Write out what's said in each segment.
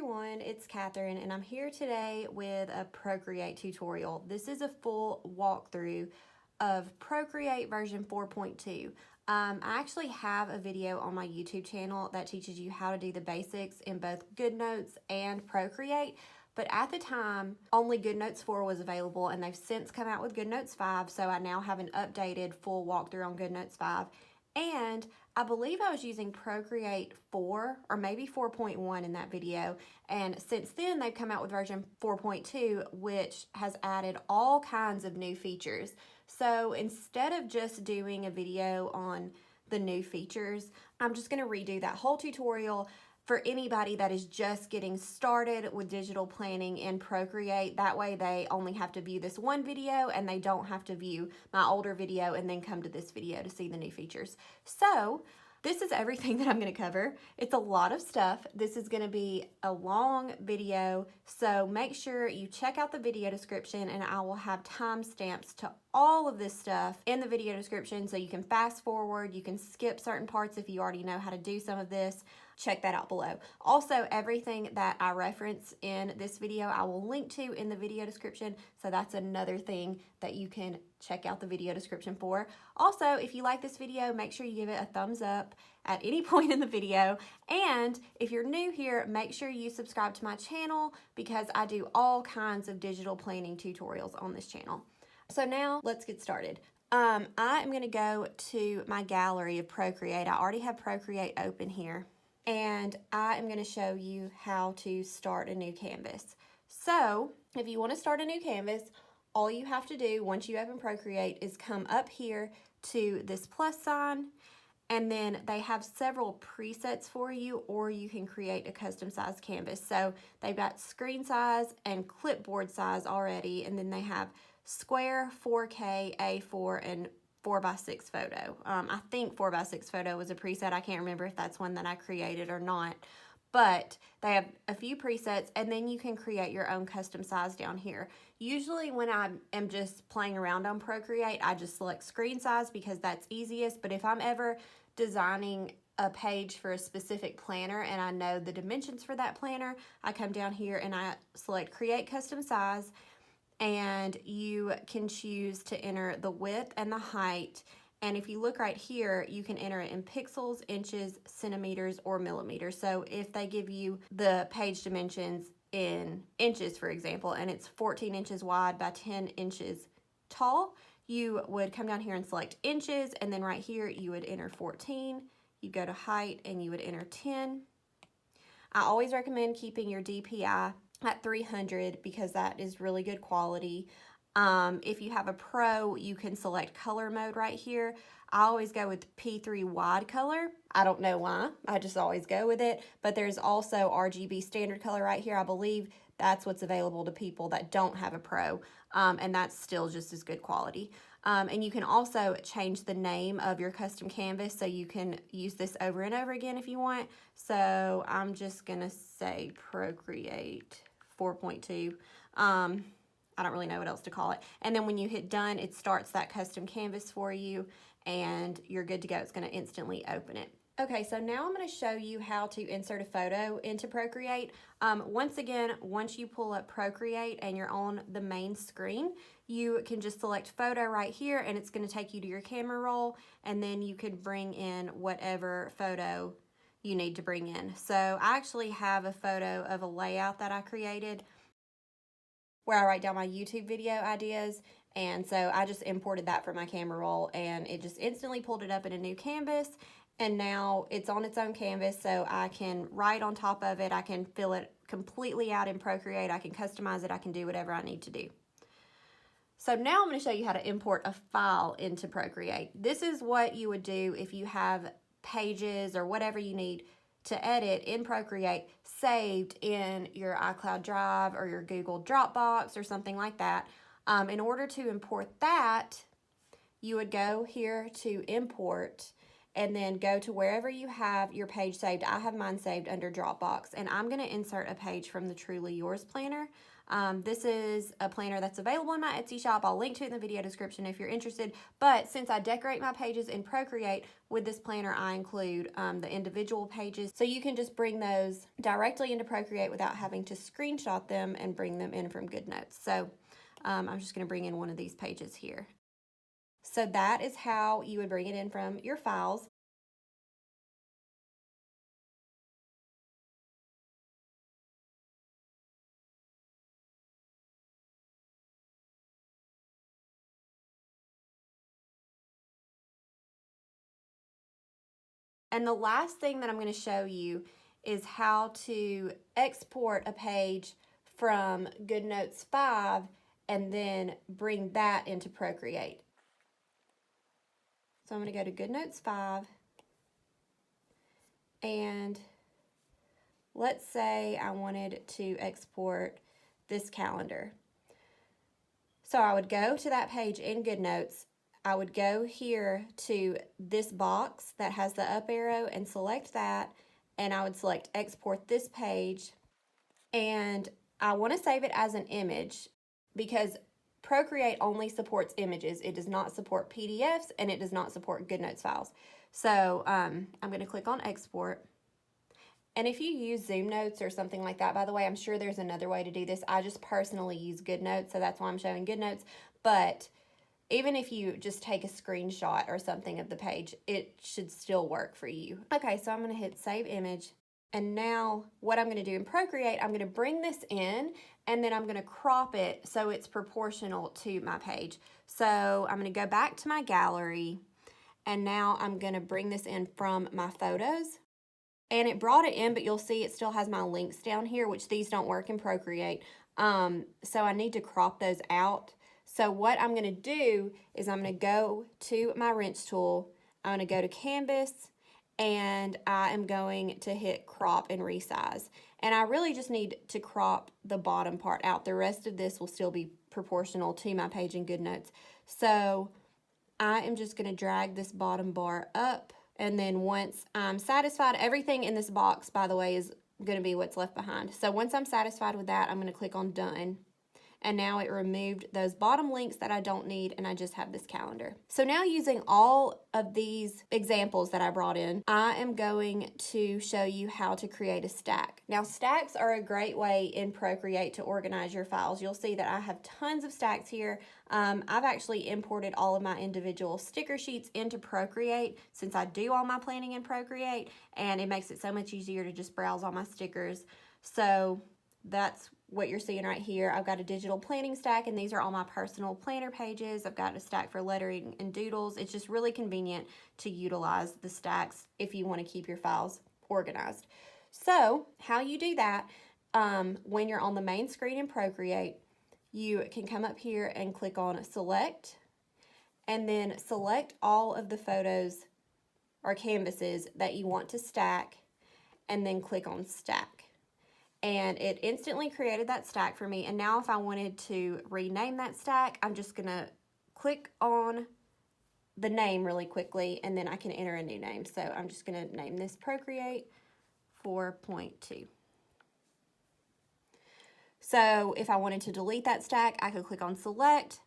everyone, it's Catherine and I'm here today with a Procreate tutorial. This is a full walkthrough of Procreate version 4.2. I actually have a video on my YouTube channel that teaches you how to do the basics in both GoodNotes and Procreate, but at the time only GoodNotes 4 was available and they've since come out with GoodNotes 5, so I now have an updated full walkthrough on GoodNotes 5. And I believe I was using Procreate 4 or maybe 4.1 in that video, and since then they've come out with version 4.2, which has added all kinds of new features. So instead of just doing a video on the new features, I'm just going to redo that whole tutorial for anybody that is just getting started with digital planning in Procreate. That way they only have to view this one video and they don't have to view my older video and then come to this video to see the new features. So this is everything that I'm going to cover. It's a lot of stuff. This is going to be a long video, so make sure you check out the video description and I will have timestamps to all of this stuff in the video description so you can fast forward, you can skip certain parts if you already know how to do some of this. Check that out below. Also, everything that I reference in this video I will link to in the video description, so that's another thing that you can check out the video description for. Also, if you like this video, make sure you give it a thumbs up at any point in the video, and if you're new here, make sure you subscribe to my channel because I do all kinds of digital planning tutorials on this channel. So now let's get started. I am going to go to my gallery of Procreate. I already have Procreate open here, and I am going to show you how to start a new canvas. So if you want to start a new canvas, all you have to do once you open Procreate is come up here to this plus sign, and then they have several presets for you, or you can create a custom size canvas. So they've got screen size and clipboard size already, and then they have square, 4K, A4, and 4x6 photo. I think 4x6 photo was a preset. I can't remember if that's one that I created or not, but they have a few presets, and then you can create your own custom size down here. Usually when I am just playing around on Procreate, I just select screen size because that's easiest, but if I'm ever designing a page for a specific planner and I know the dimensions for that planner, I come down here and I select create custom size, and you can choose to enter the width and the height. And if you look right here, you can enter it in pixels, inches, centimeters, or millimeters. So if they give you the page dimensions in inches, for example, and it's 14 inches wide by 10 inches tall, you would come down here and select inches, and then right here you would enter 14. You go to height and you would enter 10. I always recommend keeping your DPI at 300 because that is really good quality. If you have a pro, you can select color mode right here. I always go with P3 wide color. I don't know why, I just always go with it, but there's also RGB standard color right here. I believe that's what's available to people that don't have a pro, and that's still just as good quality. And you can also change the name of your custom canvas, so you can use this over and over again if you want. So I'm just gonna say Procreate 4.2. I don't really know what else to call it. And then when you hit done, it starts that custom canvas for you and you're good to go. It's gonna instantly open it. Okay, so now I'm gonna show you how to insert a photo into Procreate. Once again, once you pull up Procreate and you're on the main screen, you can just select photo right here and it's gonna take you to your camera roll, and then you can bring in whatever photo you need to bring in. So I actually have a photo of a layout that I created where I write down my YouTube video ideas, and so I just imported that from my camera roll and it just instantly pulled it up in a new canvas, and now it's on its own canvas, so I can write on top of it, I can fill it completely out in Procreate, I can customize it, I can do whatever I need to do. So now I'm going to show you how to import a file into Procreate. This is what you would do if you have pages or whatever you need to edit in Procreate saved in your iCloud Drive or your Google Dropbox or something like that. In order to import that, you would go here to import, and then go to wherever you have your page saved. I have mine saved under Dropbox, and I'm going to insert a page from the Truly Yours planner. This is a planner that's available in my Etsy shop. I'll link to it in the video description if you're interested. But since I decorate my pages in Procreate, with this planner I include the individual pages. So you can just bring those directly into Procreate without having to screenshot them and bring them in from GoodNotes. So I'm just going to bring in one of these pages here. So that is how you would bring it in from your files. And the last thing that I'm going to show you is how to export a page from GoodNotes 5 and then bring that into Procreate. So I'm going to go to GoodNotes 5, and let's say I wanted to export this calendar. So I would go to that page in GoodNotes. I would go here to this box that has the up arrow and select that, and I would select export this page, and I want to save it as an image because Procreate only supports images. It does not support PDFs, and it does not support GoodNotes files. So I'm going to click on export. And if you use Zoom Notes or something like that, by the way, I'm sure there's another way to do this. I just personally use GoodNotes, so that's why I'm showing GoodNotes. But even if you just take a screenshot or something of the page, it should still work for you. Okay, so I'm going to hit Save Image. And now what I'm going to do in Procreate, I'm going to bring this in, and then I'm going to crop it so it's proportional to my page. So I'm going to go back to my gallery, and now I'm going to bring this in from my photos. And it brought it in, but you'll see it still has my links down here, which these don't work in Procreate. So I need to crop those out. So what I'm going to do is I'm going to go to my wrench tool. I'm going to go to Canvas, and I am going to hit crop and resize. And I really just need to crop the bottom part out. The rest of this will still be proportional to my page in GoodNotes. So I am just going to drag this bottom bar up. And then once I'm satisfied, everything in this box, by the way, is going to be what's left behind. So once I'm satisfied with that, I'm going to click on Done. And now it removed those bottom links that I don't need, and I just have this calendar. So now, using all of these examples that I brought in, I am going to show you how to create a stack. Now, stacks are a great way in Procreate to organize your files. You'll see that I have tons of stacks here. I've actually imported all of my individual sticker sheets into Procreate since I do all my planning in Procreate, and it makes it so much easier to just browse all my stickers. So that's what you're seeing right here. I've got a digital planning stack, and these are all my personal planner pages. I've got a stack for lettering and doodles. It's just really convenient to utilize the stacks if you want to keep your files organized. So how you do that, when you're on the main screen in Procreate, you can come up here and click on Select, and then select all of the photos or canvases that you want to stack, and then click on Stack. And it instantly created that stack for me. And now if I wanted to rename that stack, I'm just going to click on the name really quickly, and then I can enter a new name. So I'm just going to name this Procreate 4.2. So if I wanted to delete that stack, I could click on Select,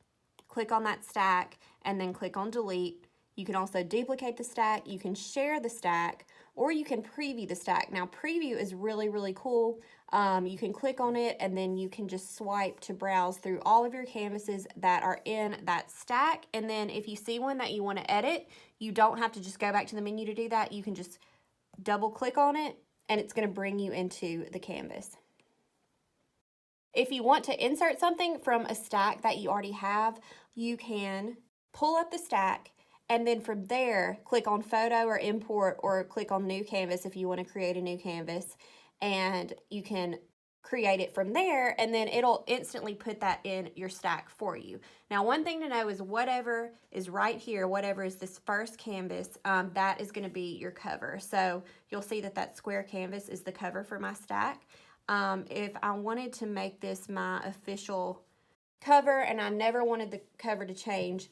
click on that stack, and then click on Delete. You can also duplicate the stack, you can share the stack, or you can preview the stack. Now, preview is really, really cool. You can click on it, and then you can just swipe to browse through all of your canvases that are in that stack. And then if you see one that you want to edit, you don't have to just go back to the menu to do that. You can just double click on it, and it's going to bring you into the canvas. If you want to insert something from a stack that you already have, you can pull up the stack, and then from there, click on Photo or Import, or click on New Canvas if you want to create a new canvas. And you can create it from there, and then it'll instantly put that in your stack for you. Now, one thing to know is whatever is right here, whatever is this first canvas, that is going to be your cover. So you'll see that that square canvas is the cover for my stack. If I wanted to make this my official cover and I never wanted the cover to change,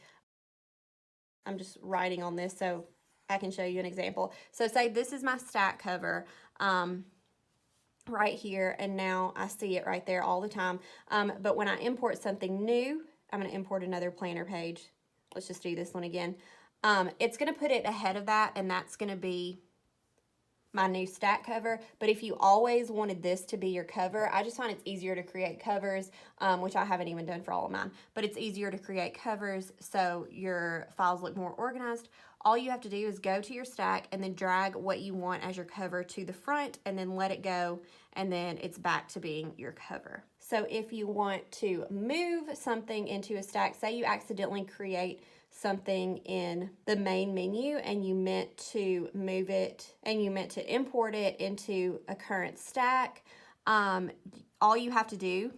I'm just writing on this, so I can show you an example. So say this is my stack cover right here, and now I see it right there all the time. But when I import something new, I'm going to import another planner page. Let's just do this one again. It's going to put it ahead of that, and that's going to be my new stack cover. But if you always wanted this to be your cover, I just find it's easier to create covers, which I haven't even done for all of mine, but it's easier to create covers so your files look more organized. All you have to do is go to your stack and then drag what you want as your cover to the front and then let it go, and then it's back to being your cover. So if you want to move something into a stack, say you accidentally create something in the main menu and you meant to move it and you meant to import it into a current stack, all you have to do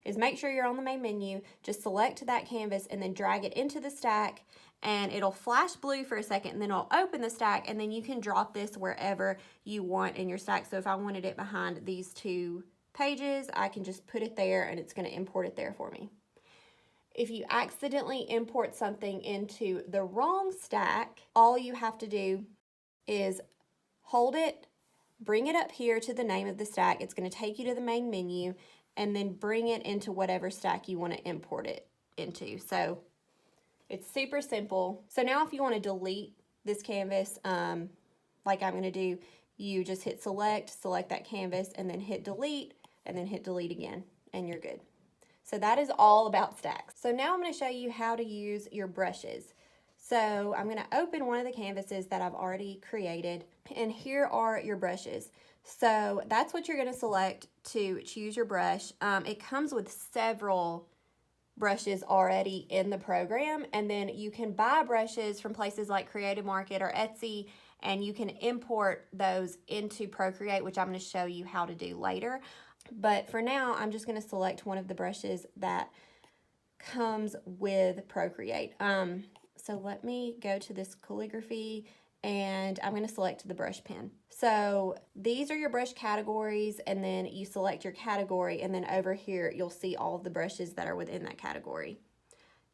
is make sure you're on the main menu, just select that canvas and then drag it into the stack, and it'll flash blue for a second, and then it'll open the stack, and then you can drop this wherever you want in your stack. So if I wanted it behind these 2 pages, I can just put it there and it's going to import it there for me. If you accidentally import something into the wrong stack, all you have to do is hold it, bring it up here to the name of the stack. It's going to take you to the main menu, and then bring it into whatever stack you want to import it into. So it's super simple. So now if you want to delete this canvas, like I'm going to do, you just hit select that canvas, and then hit delete, and then hit delete again, and you're good. So that is all about stacks. So now I'm going to show you how to use your brushes. So I'm going to open one of the canvases that I've already created, and here are your brushes. So that's what you're going to select to choose your brush. It comes with several brushes already in the program, and then you can buy brushes from places like Creative Market or Etsy, and you can import those into Procreate, which I'm going to show you how to do later. But for now, I'm just going to select one of the brushes that comes with Procreate. So let me go to this calligraphy, and I'm going to select the brush pen. So these are your brush categories, and then you select your category, and then over here you'll see all of the brushes that are within that category.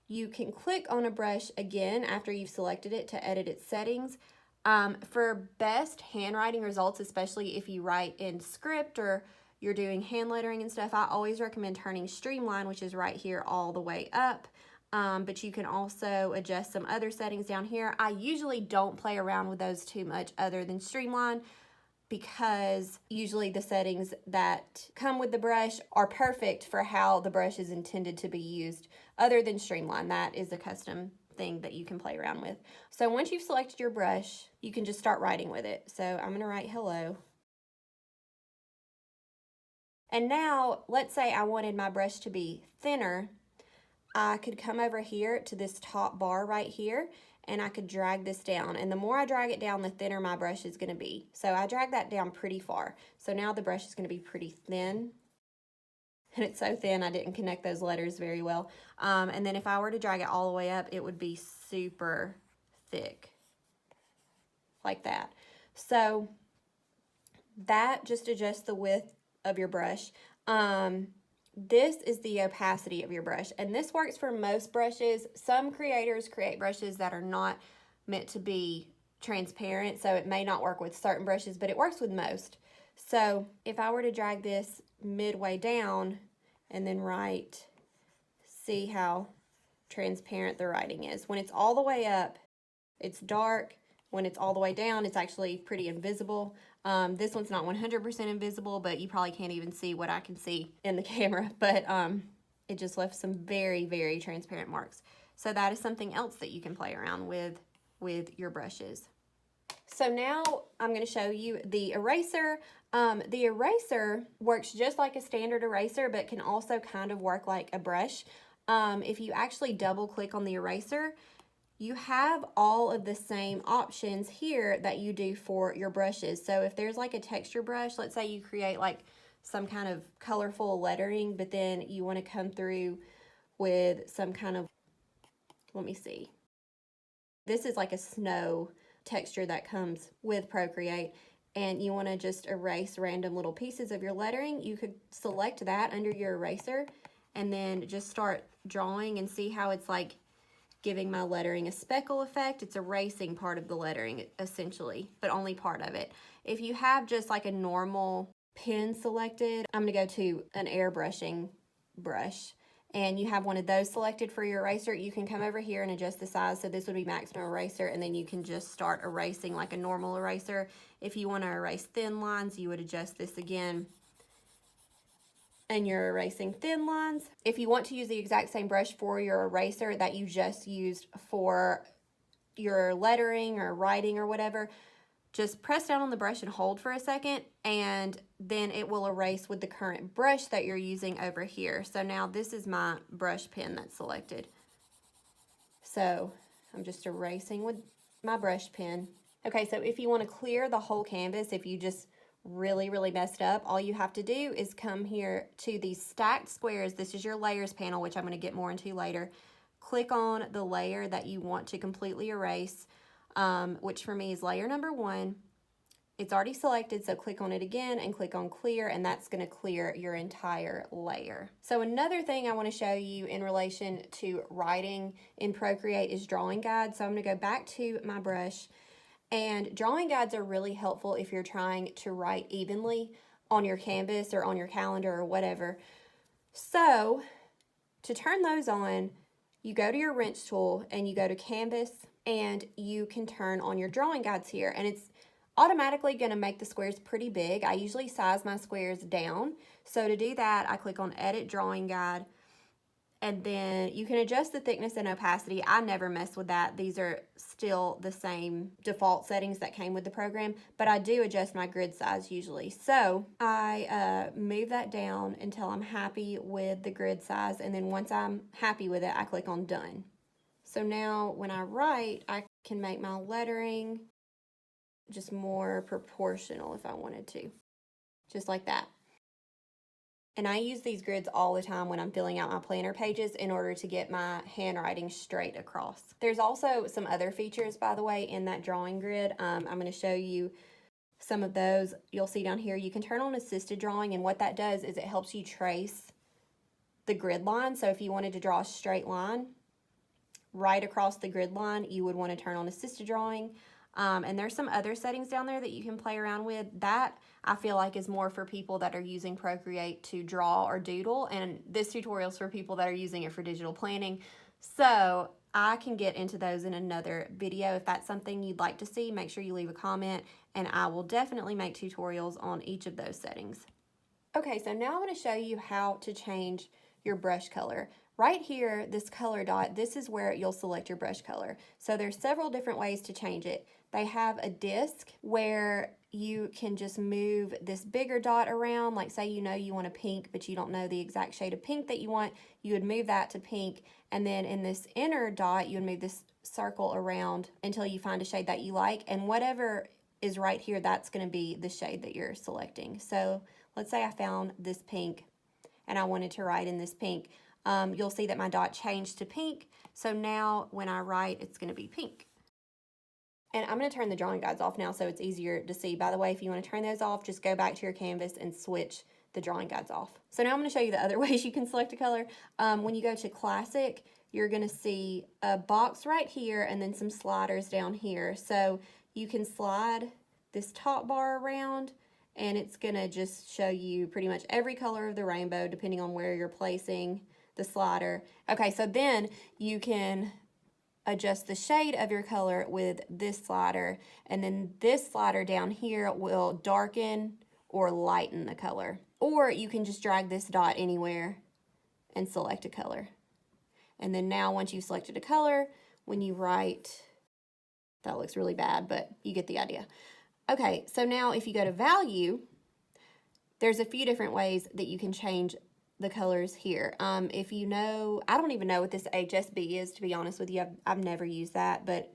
You can click on a brush again after you've selected it to edit its settings. For best handwriting results, especially if you write in script or you're doing hand lettering and stuff, I always recommend turning Streamline, which is right here, all the way up. But you can also adjust some other settings down here. I usually don't play around with those too much other than Streamline, because usually the settings that come with the brush are perfect for how the brush is intended to be used. Other than Streamline, that is a custom thing that you can play around with. So once you've selected your brush, you can just start writing with it. So I'm going to write hello. And now, let's say I wanted my brush to be thinner. I could come over here to this top bar right here, and I could drag this down. And the more I drag it down, the thinner my brush is going to be. So I drag that down pretty far. So now the brush is going to be pretty thin. And it's so thin, I didn't connect those letters very well. And then if I were to drag it all the way up, it would be super thick, like that. So that just adjusts the width of your brush. This is the opacity of your brush, and this works for most brushes. Some creators create brushes that are not meant to be transparent, so it may not work with certain brushes, but it works with most. So if I were to drag this midway down and then write, see how transparent the writing is. When it's all the way up, it's dark. When it's all the way down, it's actually pretty invisible. This one's not 100% invisible, but you probably can't even see what I can see in the camera. But it just left some very, very transparent marks. So that is something else that you can play around with your brushes. So now I'm going to show you the eraser. The eraser works just like a standard eraser, but can also kind of work like a brush. If you actually double click on the eraser, you have all of the same options here that you do for your brushes. So if there's like a texture brush, let's say you create like some kind of colorful lettering, but then you want to come through with some kind of, let me see. This is like a snow texture that comes with Procreate, and you want to just erase random little pieces of your lettering. You could select that under your eraser and then just start drawing and see how it's like giving my lettering a speckle effect. It's erasing part of the lettering essentially, but only part of it. If you have just like a normal pen selected, I'm going to go to an airbrushing brush, and you have one of those selected for your eraser, you can come over here and adjust the size. So this would be maximum eraser, and then you can just start erasing like a normal eraser. If you want to erase thin lines, you would adjust this again, and you're erasing thin lines. If you want to use the exact same brush for your eraser that you just used for your lettering or writing or whatever, just press down on the brush and hold for a second, and then it will erase with the current brush that you're using over here. So now this is my brush pen that's selected. So I'm just erasing with my brush pen. Okay, so if you want to clear the whole canvas, if you just really messed up, all you have to do is come here to these stacked squares. This is your layers panel, which I'm going to get more into later. Click on the layer that you want to completely erase, which for me is layer number 1. It's already selected, so click on it again and click on clear, and that's going to clear your entire layer. So another thing I want to show you in relation to writing in Procreate is drawing guides. So I'm going to go back to my brush. And drawing guides are really helpful if you're trying to write evenly on your canvas or on your calendar or whatever. So to turn those on, you go to your wrench tool and you go to canvas, and you can turn on your drawing guides here. And it's automatically going to make the squares pretty big. I usually size my squares down. So to do that, I click on Edit Drawing Guide. And then you can adjust the thickness and opacity. I never mess with that. These are still the same default settings that came with the program, but I do adjust my grid size usually. So I move that down until I'm happy with the grid size, and then once I'm happy with it, I click on Done. So now when I write, I can make my lettering just more proportional if I wanted to, just like that. And I use these grids all the time when I'm filling out my planner pages in order to get my handwriting straight across. There's also some other features, by the way, in that drawing grid. I'm going to show you some of those. You'll see down here, you can turn on assisted drawing, and what that does is it helps you trace the grid line. So if you wanted to draw a straight line right across the grid line, you would want to turn on assisted drawing. And there's some other settings down there that you can play around with. That I feel like is more for people that are using Procreate to draw or doodle, and this tutorial is for people that are using it for digital planning. So I can get into those in another video. If that's something you'd like to see, make sure you leave a comment, and I will definitely make tutorials on each of those settings. Okay, so now I'm going to show you how to change your brush color. Right here, this color dot, this is where you'll select your brush color. So there's several different ways to change it. They have a disc where you can just move this bigger dot around. Like say you know you want a pink, but you don't know the exact shade of pink that you want. You would move that to pink. And then in this inner dot, you would move this circle around until you find a shade that you like. And whatever is right here, that's going to be the shade that you're selecting. So let's say I found this pink and I wanted to write in this pink. You'll see that my dot changed to pink. So now when I write, it's going to be pink. And I'm going to turn the drawing guides off now so it's easier to see. By the way, if you want to turn those off, just go back to your canvas and switch the drawing guides off. So now I'm going to show you the other ways you can select a color. When you go to Classic, you're going to see a box right here and then some sliders down here. So you can slide this top bar around, and it's going to just show you pretty much every color of the rainbow depending on where you're placing the slider. Okay, so then you can adjust the shade of your color with this slider, and then this slider down here will darken or lighten the color. Or you can just drag this dot anywhere and select a color. And then now once you've selected a color, when you write, that looks really bad, but you get the idea. Okay, so now if you go to value, there's a few different ways that you can change the colors here. If you know, I don't even know what this HSB is, to be honest with you. I've never used that, but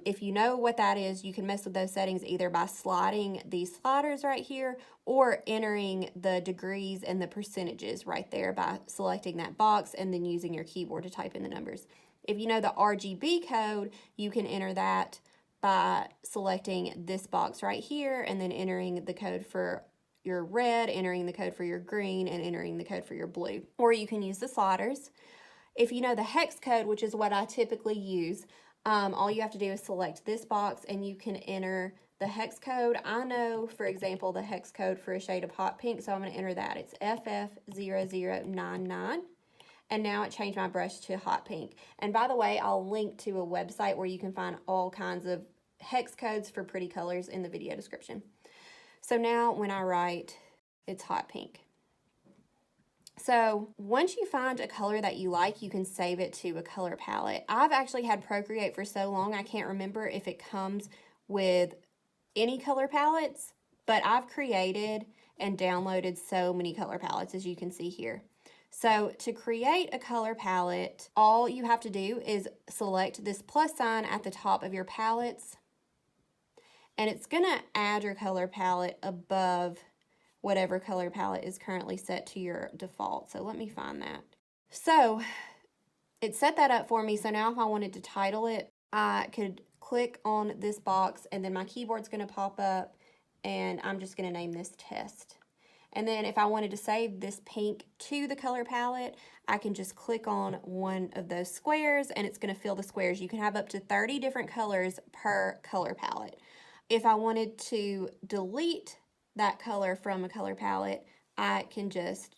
if you know what that is, you can mess with those settings either by sliding these sliders right here or entering the degrees and the percentages right there by selecting that box and then using your keyboard to type in the numbers. If you know the RGB code, you can enter that by selecting this box right here and then entering the code for your red, entering the code for your green, and entering the code for your blue. Or you can use the sliders. If you know the hex code, which is what I typically use, all you have to do is select this box and you can enter the hex code. I know, for example, the hex code for a shade of hot pink, so I'm going to enter that. It's FF0099. And now it changed my brush to hot pink. And by the way, I'll link to a website where you can find all kinds of hex codes for pretty colors in the video description. So now when I write, it's hot pink. So once you find a color that you like, you can save it to a color palette. I've actually had Procreate for so long, I can't remember if it comes with any color palettes, but I've created and downloaded so many color palettes, as you can see here. So to create a color palette, all you have to do is select this plus sign at the top of your palettes, and it's gonna add your color palette above whatever color palette is currently set to your default. So let me find that. So it set that up for me. So now if I wanted to title it, I could click on this box and then my keyboard's gonna pop up and I'm just gonna name this test. And then if I wanted to save this pink to the color palette, I can just click on one of those squares and it's gonna fill the squares. You can have up to 30 different colors per color palette. If I wanted to delete that color from a color palette, I can just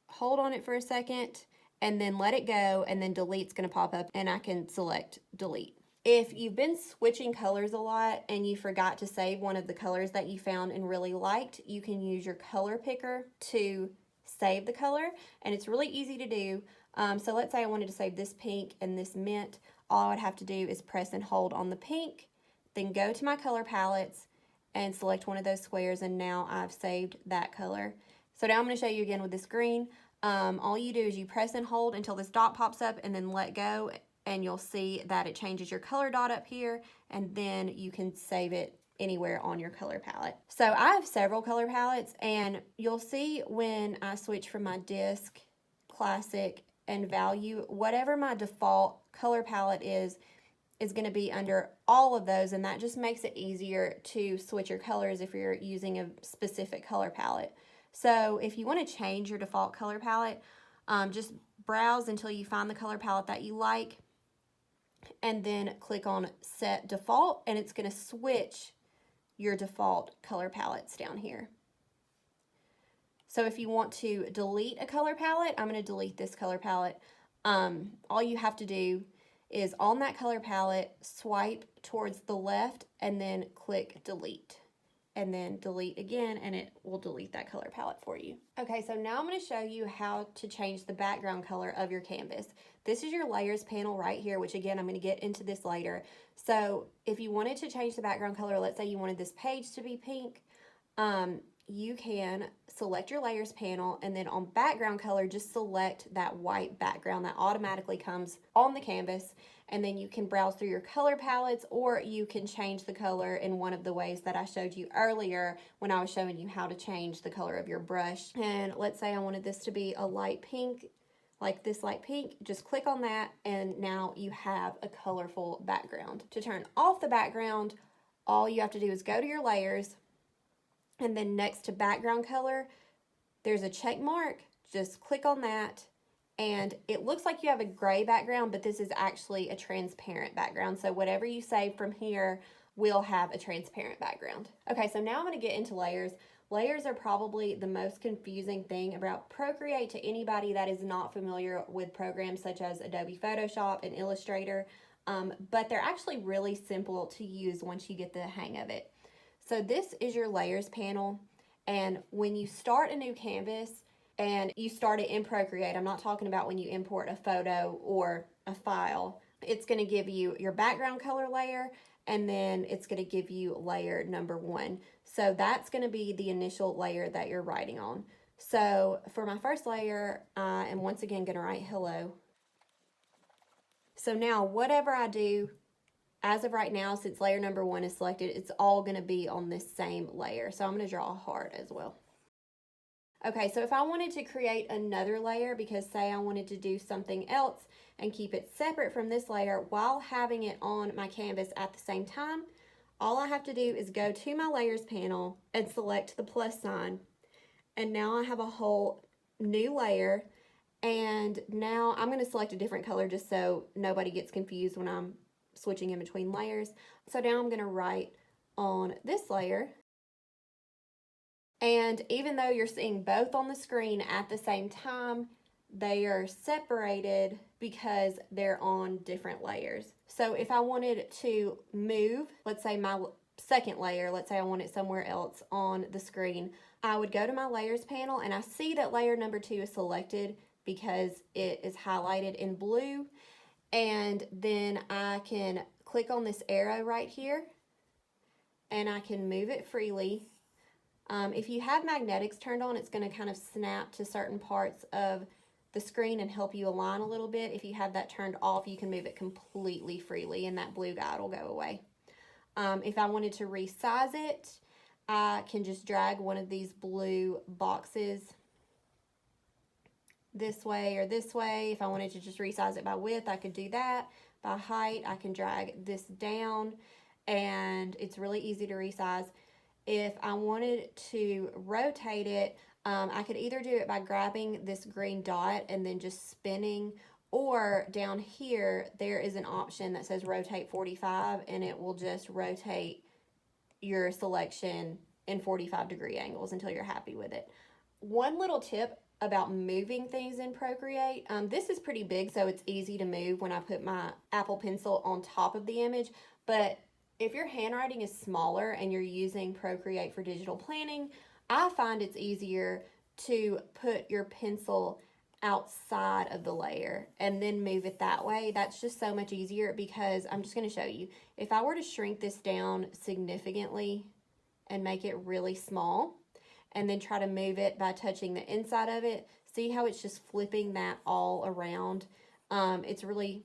hold on it for a second and then let it go, and then delete's gonna pop up and I can select delete. If you've been switching colors a lot and you forgot to save one of the colors that you found and really liked, you can use your color picker to save the color, and it's really easy to do. So let's say I wanted to save this pink and this mint. All I would have to do is press and hold on the pink, then go to my color palettes and select one of those squares, and now I've saved that color. So now I'm going to show you again with this green. All you do is you press and hold until this dot pops up and then let go, and you'll see that it changes your color dot up here, and then you can save it anywhere on your color palette. So I have several color palettes, and you'll see when I switch from my disc, classic, and value, whatever my default color palette is going to be under all of those, and that just makes it easier to switch your colors if you're using a specific color palette. So if you want to change your default color palette, just browse until you find the color palette that you like, and then click on set default, and it's going to switch your default color palettes down here. So if you want to delete a color palette, I'm going to delete this color palette. All you have to do is on that color palette, swipe towards the left and then click delete, and then delete again, and it will delete that color palette for you. Okay, so now I'm going to show you how to change the background color of your canvas. This is your layers panel right here, which again, I'm going to get into this later. So if you wanted to change the background color, let's say you wanted this page to be pink, you can select your layers panel, and then on background color, just select that white background that automatically comes on the canvas, and then you can browse through your color palettes, or you can change the color in one of the ways that I showed you earlier when I was showing you how to change the color of your brush. And let's say I wanted this to be a light pink, like this light pink, just click on that, and now you have a colorful background. To turn off the background, all you have to do is go to your layers, and then next to background color, there's a check mark. Just click on that, and it looks like you have a gray background, but this is actually a transparent background. So whatever you save from here will have a transparent background. Okay, so now I'm going to get into layers. Layers are probably the most confusing thing about Procreate to anybody that is not familiar with programs such as Adobe Photoshop and Illustrator, but they're actually really simple to use once you get the hang of it. So this is your layers panel, and when you start a new canvas and you start it in Procreate, I'm not talking about when you import a photo or a file, it's going to give you your background color layer, and then it's going to give you layer number 1. So that's going to be the initial layer that you're writing on. So for my first layer, I am once again going to write hello. So now whatever I do, as of right now, since layer number 1 is selected, it's all going to be on this same layer. So I'm going to draw a heart as well. Okay, so if I wanted to create another layer, because say I wanted to do something else and keep it separate from this layer while having it on my canvas at the same time, all I have to do is go to my layers panel and select the plus sign. And now I have a whole new layer, And now I'm going to select a different color just so nobody gets confused when I'm switching in between layers. So now I'm going to write on this layer. And even though you're seeing both on the screen at the same time, they are separated because they're on different layers. So if I wanted to move, let's say my second layer, let's say I want it somewhere else on the screen, I would go to my layers panel and I see that layer number 2 is selected because it is highlighted in blue. And then I can click on this arrow right here and I can move it freely. If you have magnetics turned on, it's going to kind of snap to certain parts of the screen and help you align a little bit. If you have that turned off, you can move it completely freely and that blue guide will go away. If I wanted to resize it, I can just drag one of these blue boxes this way or this way. If I wanted to just resize it by width, I could do that. By height, I can drag this down and it's really easy to resize. If I wanted to rotate it, I could either do it by grabbing this green dot and then just spinning, or down here there is an option that says rotate 45 and it will just rotate your selection in 45-degree angles until you're happy with it. One little tip about moving things in Procreate, this is pretty big so it's easy to move when I put my Apple Pencil on top of the image, but if your handwriting is smaller and you're using Procreate for digital planning, I find it's easier to put your pencil outside of the layer and then move it that way. That's just so much easier because I'm just going to show you. If I were to shrink this down significantly and make it really small and then try to move it by touching the inside of it, see how it's just flipping that all around? It's really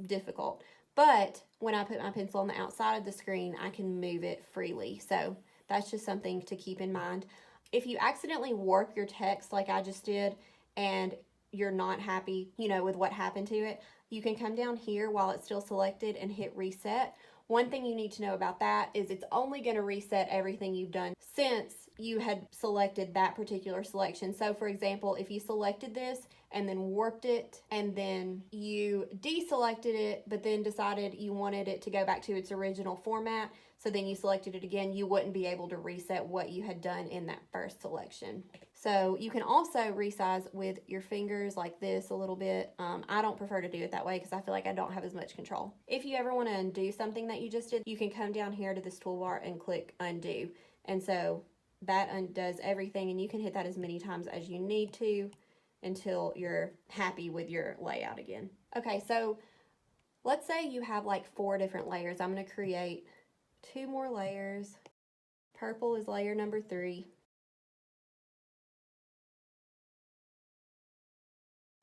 difficult. But when I put my pencil on the outside of the screen, I can move it freely. So that's just something to keep in mind. If you accidentally warp your text like I just did and you're not happy, with what happened to it, you can come down here while it's still selected and hit reset. One thing you need to know about that is it's only going to reset everything you've done since you had selected that particular selection. So for example, if you selected this and then warped it and then you deselected it but then decided you wanted it to go back to its original format, so then you selected it again, you wouldn't be able to reset what you had done in that first selection. So you can also resize with your fingers like this a little bit. I don't prefer to do it that way because I feel like I don't have as much control. If you ever want to undo something that you just did, you can come down here to this toolbar and click undo. And so that undoes everything, and you can hit that as many times as you need to until you're happy with your layout again. Okay, so let's say you have like 4 different layers. I'm going to create 2 more layers. Purple is layer number 3.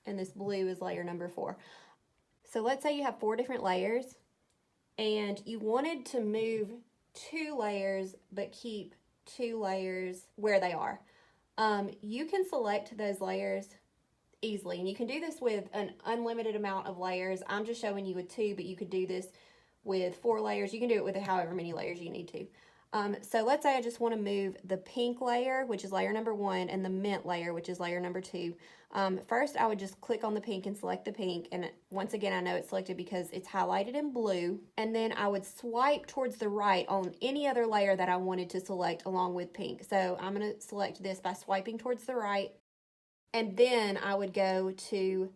And this blue is layer number 4. So let's say you have 4 different layers and you wanted to move 2 layers but keep 2 layers where they are. You can select those layers easily, and you can do this with an unlimited amount of layers. I'm just showing you with 2, but you could do this with 4 layers. You can do it with however many layers you need to. So let's say I just want to move the pink layer, which is layer number 1, and the mint layer, which is layer number 2. First, I would just click on the pink and select the pink. And once again, I know it's selected because it's highlighted in blue. And then I would swipe towards the right on any other layer that I wanted to select along with pink. So I'm going to select this by swiping towards the right. And then I would go to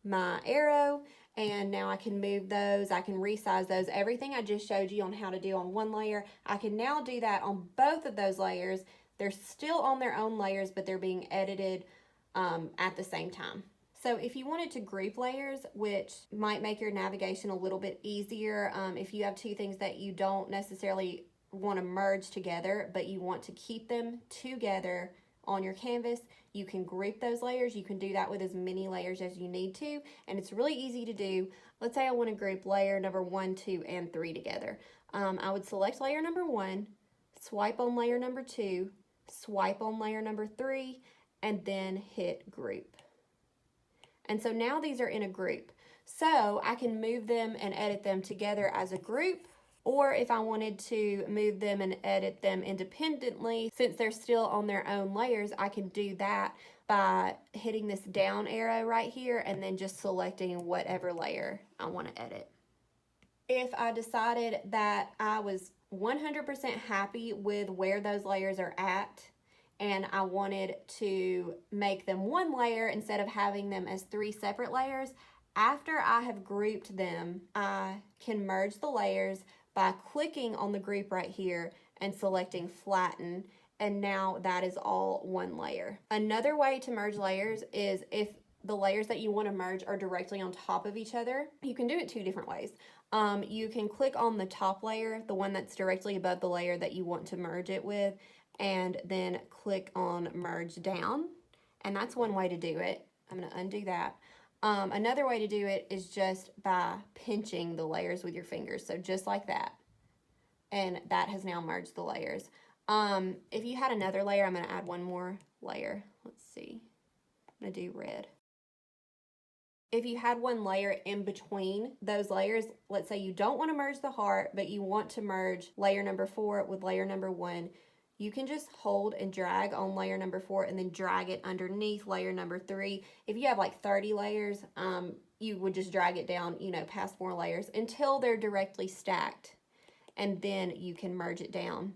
my arrow, and now I can move those, I can resize those. Everything I just showed you on how to do on one layer, I can now do that on both of those layers. They're still on their own layers, but they're being edited at the same time. So if you wanted to group layers, which might make your navigation a little bit easier, if you have 2 things that you don't necessarily want to merge together, but you want to keep them together on your canvas, you can group those layers. You can do that with as many layers as you need to, and it's really easy to do. Let's say I want to group layer number 1, 2, and 3 together. I would select layer number 1, swipe on layer number 2, swipe on layer number 3, and then hit group. And so now these are in a group. So I can move them and edit them together as a group, or if I wanted to move them and edit them independently, since they're still on their own layers, I can do that by hitting this down arrow right here and then just selecting whatever layer I want to edit. If I decided that I was 100% happy with where those layers are at and I wanted to make them one layer instead of having them as 3 separate layers, after I have grouped them, I can merge the layers by clicking on the group right here and selecting flatten, and now that is all one layer. Another way to merge layers is if the layers that you want to merge are directly on top of each other. You can do it 2 different ways. You can click on the top layer, the one that's directly above the layer that you want to merge it with, and then click on merge down, and that's one way to do it. I'm going to undo that. Another way to do it is just by pinching the layers with your fingers, so just like that, and that has now merged the layers. If you had another layer, I'm going to add one more layer. Let's see. I'm going to do red. If you had one layer in between those layers, let's say you don't want to merge the heart, but you want to merge layer number 4 with layer number 1, you can just hold and drag on layer number 4 and then drag it underneath layer number 3. If you have like 30 layers, you would just drag it down, past more layers until they're directly stacked, and then you can merge it down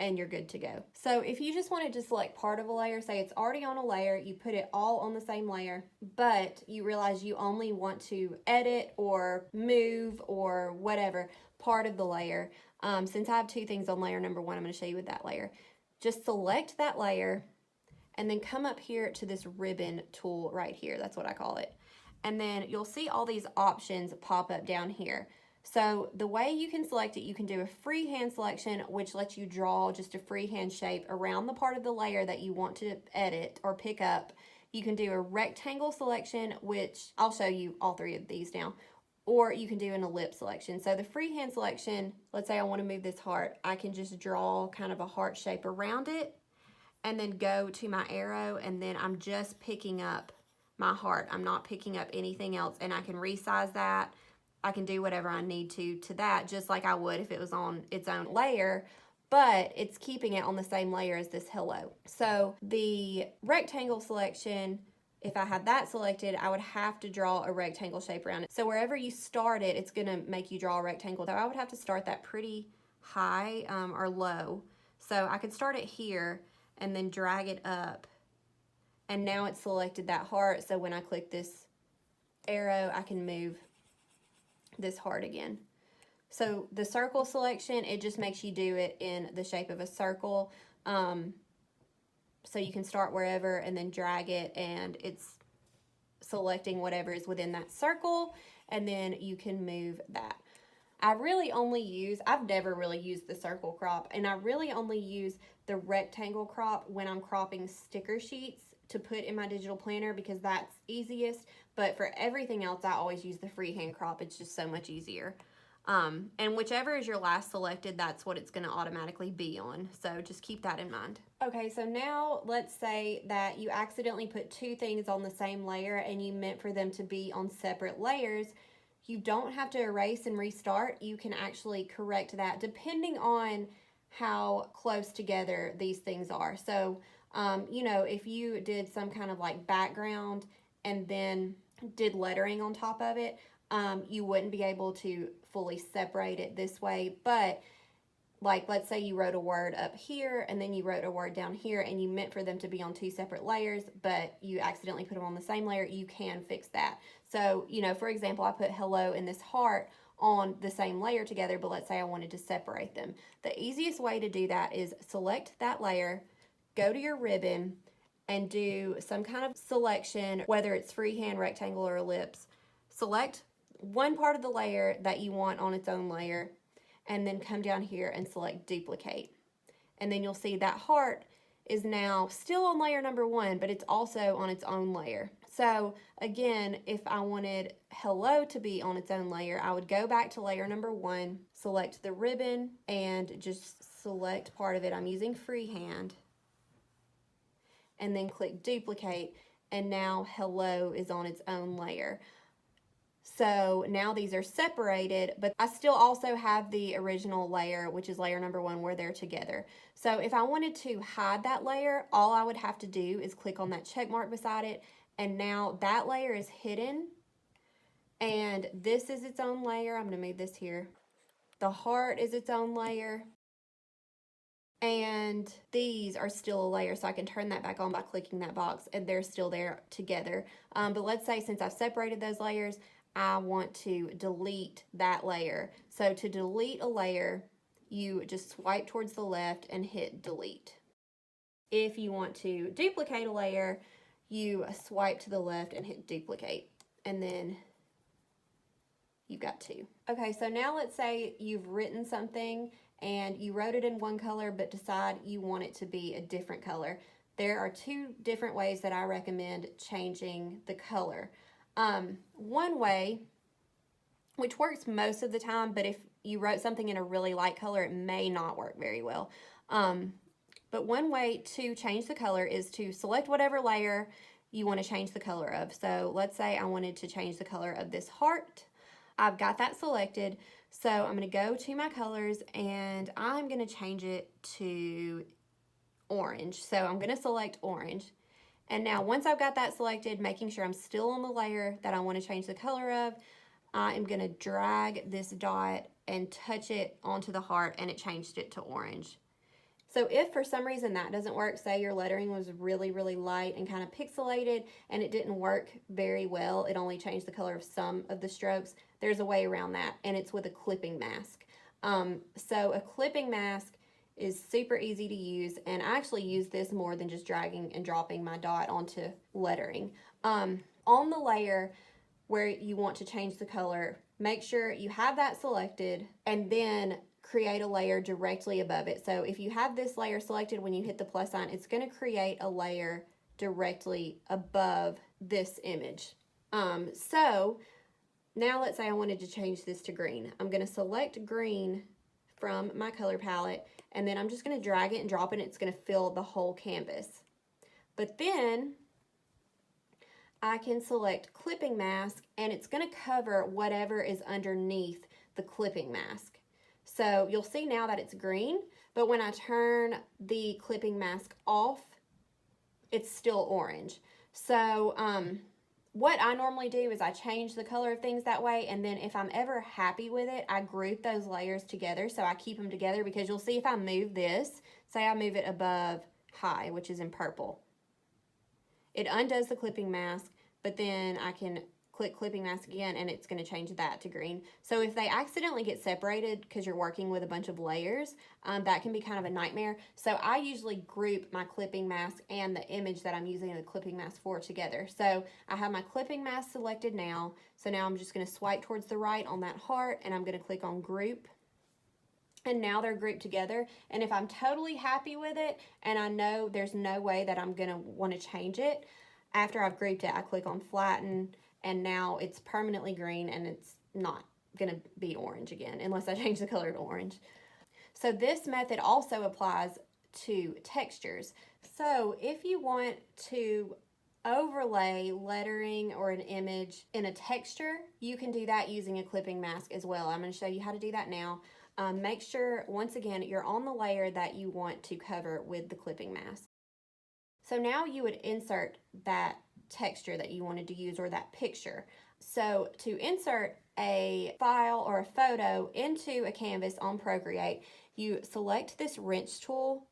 and you're good to go. So if you just wanted to select part of a layer, say it's already on a layer, you put it all on the same layer, but you realize you only want to edit or move or whatever part of the layer. Since I have 2 things on layer number 1, I'm going to show you with that layer. Just select that layer and then come up here to this ribbon tool right here. That's what I call it. And then you'll see all these options pop up down here. So the way you can select it, you can do a freehand selection, which lets you draw just a freehand shape around the part of the layer that you want to edit or pick up. You can do a rectangle selection, which I'll show you all 3 of these now, or you can do an ellipse selection. So the freehand selection, let's say I want to move this heart, I can just draw kind of a heart shape around it and then go to my arrow, and then I'm just picking up my heart. I'm not picking up anything else, and I can resize that. I can do whatever I need to that, just like I would if it was on its own layer, but it's keeping it on the same layer as this hello. So the rectangle selection, if I had that selected, I would have to draw a rectangle shape around it. So wherever you start it, it's going to make you draw a rectangle. So I would have to start that pretty high or low. So I could start it here and then drag it up. And now it's selected that heart. So when I click this arrow, I can move this heart again. So the circle selection, it just makes you do it in the shape of a circle. So you can start wherever and then drag it, and it's selecting whatever is within that circle, and then you can move that. I've never really used the circle crop, and I really only use the rectangle crop when I'm cropping sticker sheets to put in my digital planner because that's easiest. But for everything else, I always use the freehand crop. It's just so much easier. And whichever is your last selected, that's what it's going to automatically be on. So just keep that in mind. Okay, so now let's say that you accidentally put 2 things on the same layer and you meant for them to be on separate layers. You don't have to erase and restart. You can actually correct that depending on how close together these things are. So, if you did some kind of like background and then did lettering on top of it, you wouldn't be able to fully separate it this way. But like, let's say you wrote a word up here and then you wrote a word down here and you meant for them to be on 2 separate layers, but you accidentally put them on the same layer, you can fix that. So, for example, I put hello and this heart on the same layer together, but let's say I wanted to separate them. The easiest way to do that is select that layer, go to your ribbon, and do some kind of selection, whether it's freehand, rectangle, or ellipse. Select one part of the layer that you want on its own layer, and then come down here and select duplicate. And then you'll see that heart is now still on layer number 1, but it's also on its own layer. So again, if I wanted hello to be on its own layer, I would go back to layer number 1, select the ribbon, and just select part of it. I'm using freehand. And then click duplicate, and now hello is on its own layer. So now these are separated, but I still also have the original layer, which is layer number 1, where they're together. So if I wanted to hide that layer, all I would have to do is click on that check mark beside it, and now that layer is hidden, and this is its own layer. I'm going to move this here. The heart is its own layer, and these are still a layer, so I can turn that back on by clicking that box, and they're still there together. But let's say since I've separated those layers, I want to delete that layer. So to delete a layer, you just swipe towards the left and hit delete. If you want to duplicate a layer, you swipe to the left and hit duplicate, and then you've got 2. Okay, so now let's say you've written something and you wrote it in one color but decide you want it to be a different color. There are 2 different ways that I recommend changing the color. One way, which works most of the time, but if you wrote something in a really light color, it may not work very well. But one way to change the color is to select whatever layer you want to change the color of. So let's say I wanted to change the color of this heart. I've got that selected, so I'm going to go to my colors and I'm going to change it to orange. So I'm going to select orange. And now once I've got that selected, making sure I'm still on the layer that I want to change the color of, I am going to drag this dot and touch it onto the heart, and it changed it to orange. So if for some reason that doesn't work, say your lettering was really, really light and kind of pixelated and it didn't work very well, it only changed the color of some of the strokes, there's a way around that, and it's with a clipping mask. So a clipping mask is super easy to use, and I actually use this more than just dragging and dropping my dot onto lettering. On the layer where you want to change the color, make sure you have that selected, and then create a layer directly above it. So if you have this layer selected, when you hit the plus sign, it's going to create a layer directly above this image. So now let's say I wanted to change this to green. I'm going to select green from my color palette, and then I'm just going to drag it and drop it, and it's going to fill the whole canvas. But then I can select clipping mask, and it's going to cover whatever is underneath the clipping mask. So you'll see now that it's green, but when I turn the clipping mask off, it's still orange. So what I normally do is I change the color of things that way, and then if I'm ever happy with it, I group those layers together, so I keep them together, because you'll see if I move this, say I move it above high, which is in purple, it undoes the clipping mask, but then I can click clipping mask again, and it's going to change that to green. So if they accidentally get separated because you're working with a bunch of layers, that can be kind of a nightmare. So I usually group my clipping mask and the image that I'm using the clipping mask for together. So I have my clipping mask selected now. So now I'm just going to swipe towards the right on that heart, and I'm going to click on group. And now they're grouped together. And if I'm totally happy with it and I know there's no way that I'm going to want to change it, after I've grouped it, I click on flatten, and now it's permanently green, and it's not going to be orange again unless I change the color to orange. So this method also applies to textures. So if you want to overlay lettering or an image in a texture, you can do that using a clipping mask as well. I'm going to show you how to do that now. Make sure, once again, you're on the layer that you want to cover with the clipping mask. So now you would insert that texture that you wanted to use, or that picture. So to insert a file or a photo into a canvas on Procreate, you select this wrench tool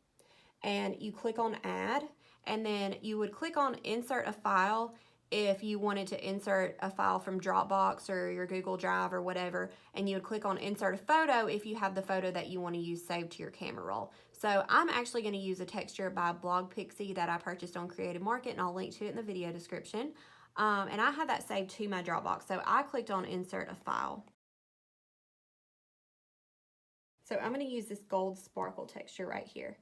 and you click on add, and then you would click on insert a file if you wanted to insert a file from Dropbox or your Google Drive or whatever, and you would click on insert a photo if you have the photo that you want to use saved to your camera roll. So I'm actually going to use a texture by Blog Pixie that I purchased on Creative Market, and I'll link to it in the video description. And I have that saved to my Dropbox, so I clicked on insert a file. So I'm going to use this gold sparkle texture right here.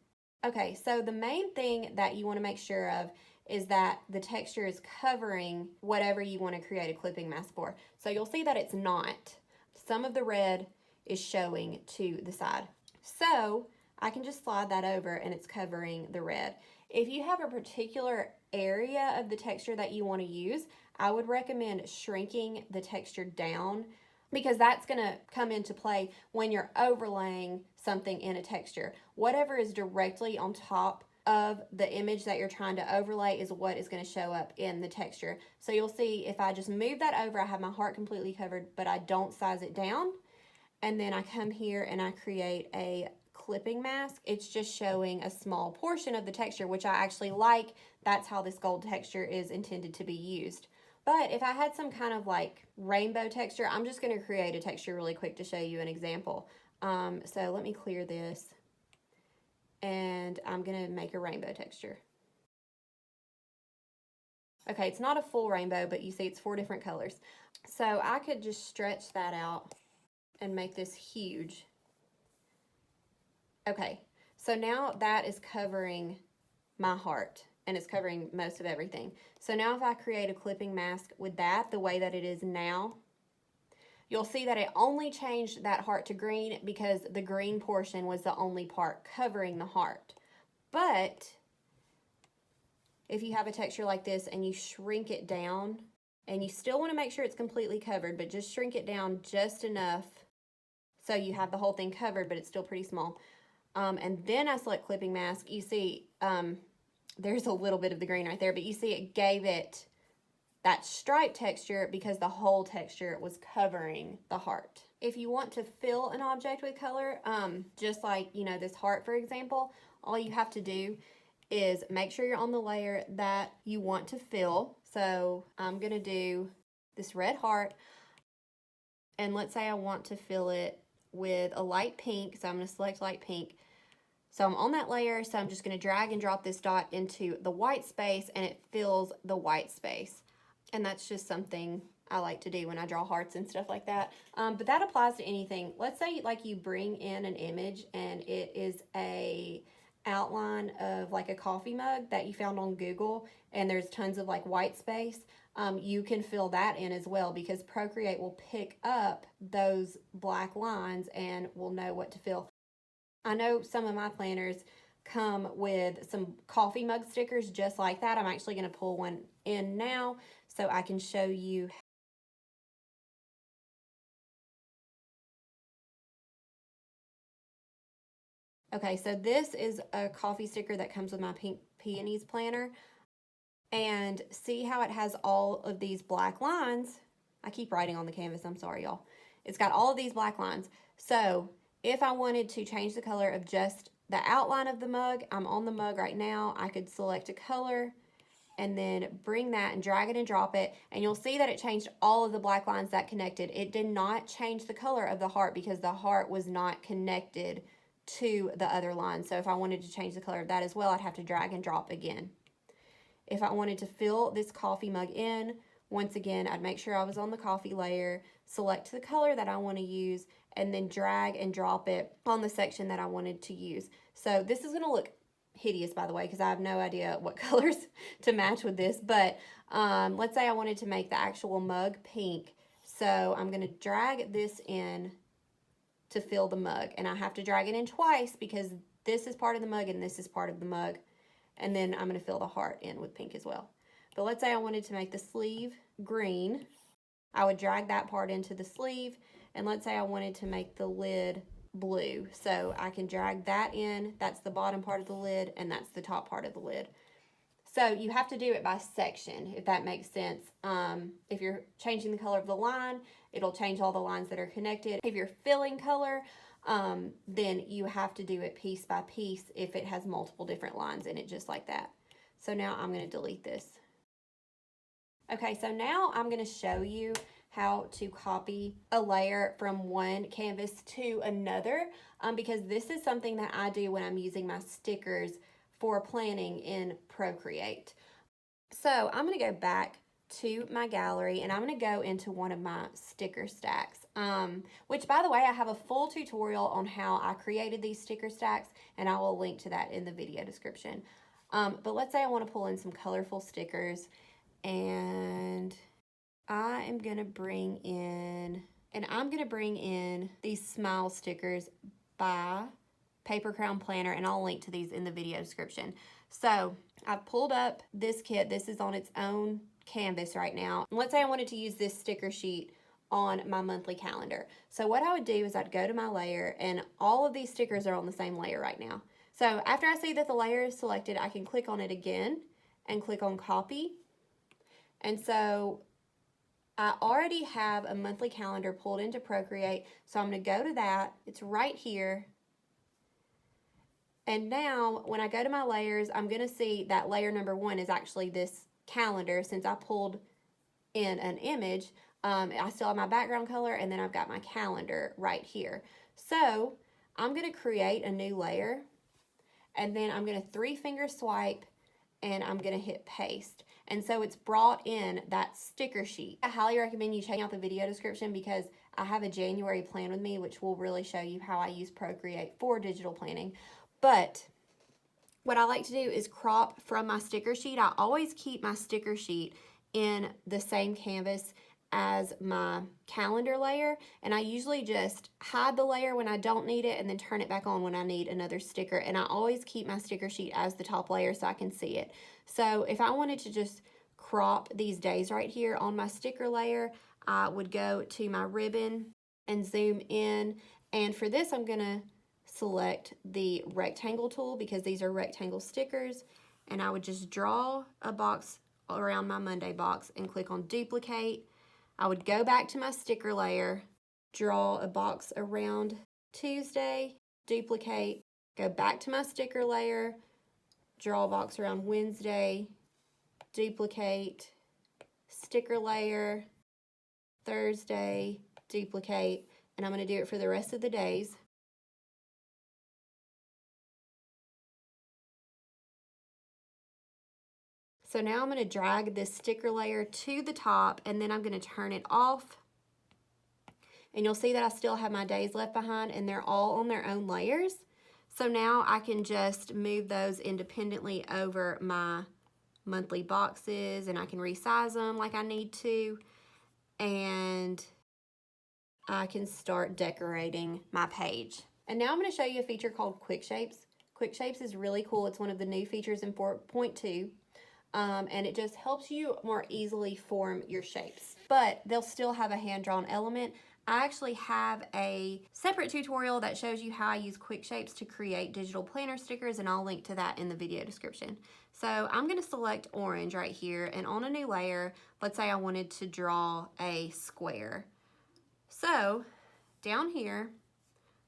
Okay, so the main thing that you want to make sure of is that the texture is covering whatever you want to create a clipping mask for. So you'll see that it's not. Some of the red is showing to the side. So I can just slide that over, and it's covering the red. If you have a particular area of the texture that you want to use, I would recommend shrinking the texture down, because that's going to come into play when you're overlaying something in a texture. Whatever is directly on top of the image that you're trying to overlay is what is going to show up in the texture. So you'll see if I just move that over, I have my heart completely covered, but I don't size it down. And then I come here and I create a clipping mask. It's just showing a small portion of the texture, which I actually like. That's how this gold texture is intended to be used. But if I had some kind of like rainbow texture, I'm just going to create a texture really quick to show you an example. So let me clear this, and I'm going to make a rainbow texture. Okay, it's not a full rainbow, but you see it's 4 different colors. So I could just stretch that out and make this huge. Okay, so now that is covering my heart, and it's covering most of everything. So now if I create a clipping mask with that, the way that it is now, you'll see that it only changed that heart to green because the green portion was the only part covering the heart. But if you have a texture like this and you shrink it down, and you still want to make sure it's completely covered, but just shrink it down just enough so you have the whole thing covered, but it's still pretty small. And then I select clipping mask. You see, there's a little bit of the green right there, but you see it gave it that stripe texture because the whole texture was covering the heart. If you want to fill an object with color, just like, you know, this heart, for example, all you have to do is make sure you're on the layer that you want to fill. So I'm going to do this red heart, and let's say I want to fill it with a light pink, so I'm going to select light pink. So I'm on that layer, so I'm just going to drag and drop this dot into the white space, and it fills the white space. And that's just something I like to do when I draw hearts and stuff like that. But that applies to anything. Let's say like you bring in an image and it is a outline of like a coffee mug that you found on Google, and there's tons of like white space. You can fill that in as well, because Procreate will pick up those black lines and will know what to fill. I know some of my planners come with some coffee mug stickers just like that. I'm actually going to pull one in now so I can show you. Okay, so this is a coffee sticker that comes with my Pink Peonies planner. And see how it has all of these black lines? I keep writing on the canvas, I'm sorry, y'all. It's got all of these black lines. So if I wanted to change the color of just the outline of the mug, I'm on the mug right now, I could select a color and then bring that and drag it and drop it, and you'll see that it changed all of the black lines that connected. It did not change the color of the heart because the heart was not connected to the other line. So if I wanted to change the color of that as well, I'd have to drag and drop again. If I wanted to fill this coffee mug in, once again, I'd make sure I was on the coffee layer, select the color that I want to use, and then drag and drop it on the section that I wanted to use. So this is going to look hideous, by the way, because I have no idea what colors to match with this. But let's say I wanted to make the actual mug pink. So I'm going to drag this in to fill the mug. And I have to drag it in twice because this is part of the mug and this is part of the mug. And then I'm going to fill the heart in with pink as well. But let's say I wanted to make the sleeve green. I would drag that part into the sleeve. And let's say I wanted to make the lid blue. So I can drag that in. That's the bottom part of the lid, and that's the top part of the lid. So you have to do it by section, if that makes sense. If you're changing the color of the line, it'll change all the lines that are connected. If you're filling color, then you have to do it piece by piece if it has multiple different lines in it, just like that. So now I'm going to delete this. Okay, so now I'm going to show you how to copy a layer from one canvas to another, because this is something that I do when I'm using my stickers for planning in Procreate. So I'm going to go back to my gallery and I'm going to go into one of my sticker stacks, which, by the way, I have a full tutorial on how I created these sticker stacks, and I will link to that in the video description. But let's say I want to pull in some colorful stickers, and I am going to bring in, these smile stickers by Paper Crown Planner, and I'll link to these in the video description. So I've pulled up this kit. This is on its own canvas right now. And let's say I wanted to use this sticker sheet on my monthly calendar. So what I would do is I'd go to my layer, and all of these stickers are on the same layer right now. So after I see that the layer is selected, I can click on it again and click on copy. And so I already have a monthly calendar pulled into Procreate, so I'm going to go to that. It's right here. And now when I go to my layers, I'm going to see that layer number 1 is actually this calendar, since I pulled in an image. I still have my background color, and then I've got my calendar right here. So I'm going to create a new layer, and then I'm going to 3-finger swipe, and I'm going to hit paste. And so it's brought in that sticker sheet. I highly recommend you checking out the video description, because I have a January plan with me, which will really show you how I use Procreate for digital planning. But what I like to do is crop from my sticker sheet. I always keep my sticker sheet in the same canvas as my calendar layer, and I usually just hide the layer when I don't need it and then turn it back on when I need another sticker. And I always keep my sticker sheet as the top layer so I can see it. So if I wanted to just crop these days right here on my sticker layer, I would go to my ribbon and zoom in, and for this I'm gonna select the rectangle tool, because these are rectangle stickers, and I would just draw a box around my Monday box and click on duplicate. I would go back to my sticker layer, draw a box around Tuesday, duplicate, go back to my sticker layer, draw a box around Wednesday, duplicate, sticker layer, Thursday, duplicate, and I'm going to do it for the rest of the days. So now I'm going to drag this sticker layer to the top, and then I'm going to turn it off. And you'll see that I still have my days left behind, and they're all on their own layers. So now I can just move those independently over my monthly boxes, and I can resize them like I need to. And I can start decorating my page. And now I'm going to show you a feature called Quick Shapes. Quick Shapes is really cool. It's one of the new features in 4.2. And it just helps you more easily form your shapes, but they'll still have a hand-drawn element. I actually have a separate tutorial that shows you how I use Quick Shapes to create digital planner stickers, and I'll link to that in the video description. So I'm going to select orange right here, and on a new layer, let's say I wanted to draw a square. So down here,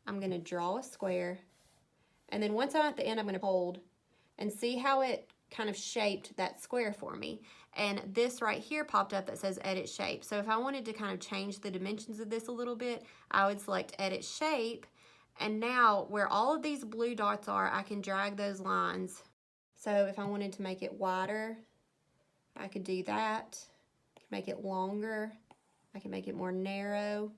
I'm going to draw a square, and then once I'm at the end, I'm going to hold and see how it kind of shaped that square for me. And this right here popped up that says edit shape. So if I wanted to kind of change the dimensions of this a little bit, I would select edit shape. And now where all of these blue dots are, I can drag those lines. So if I wanted to make it wider, I could do that. Make it longer. I can make it more narrow.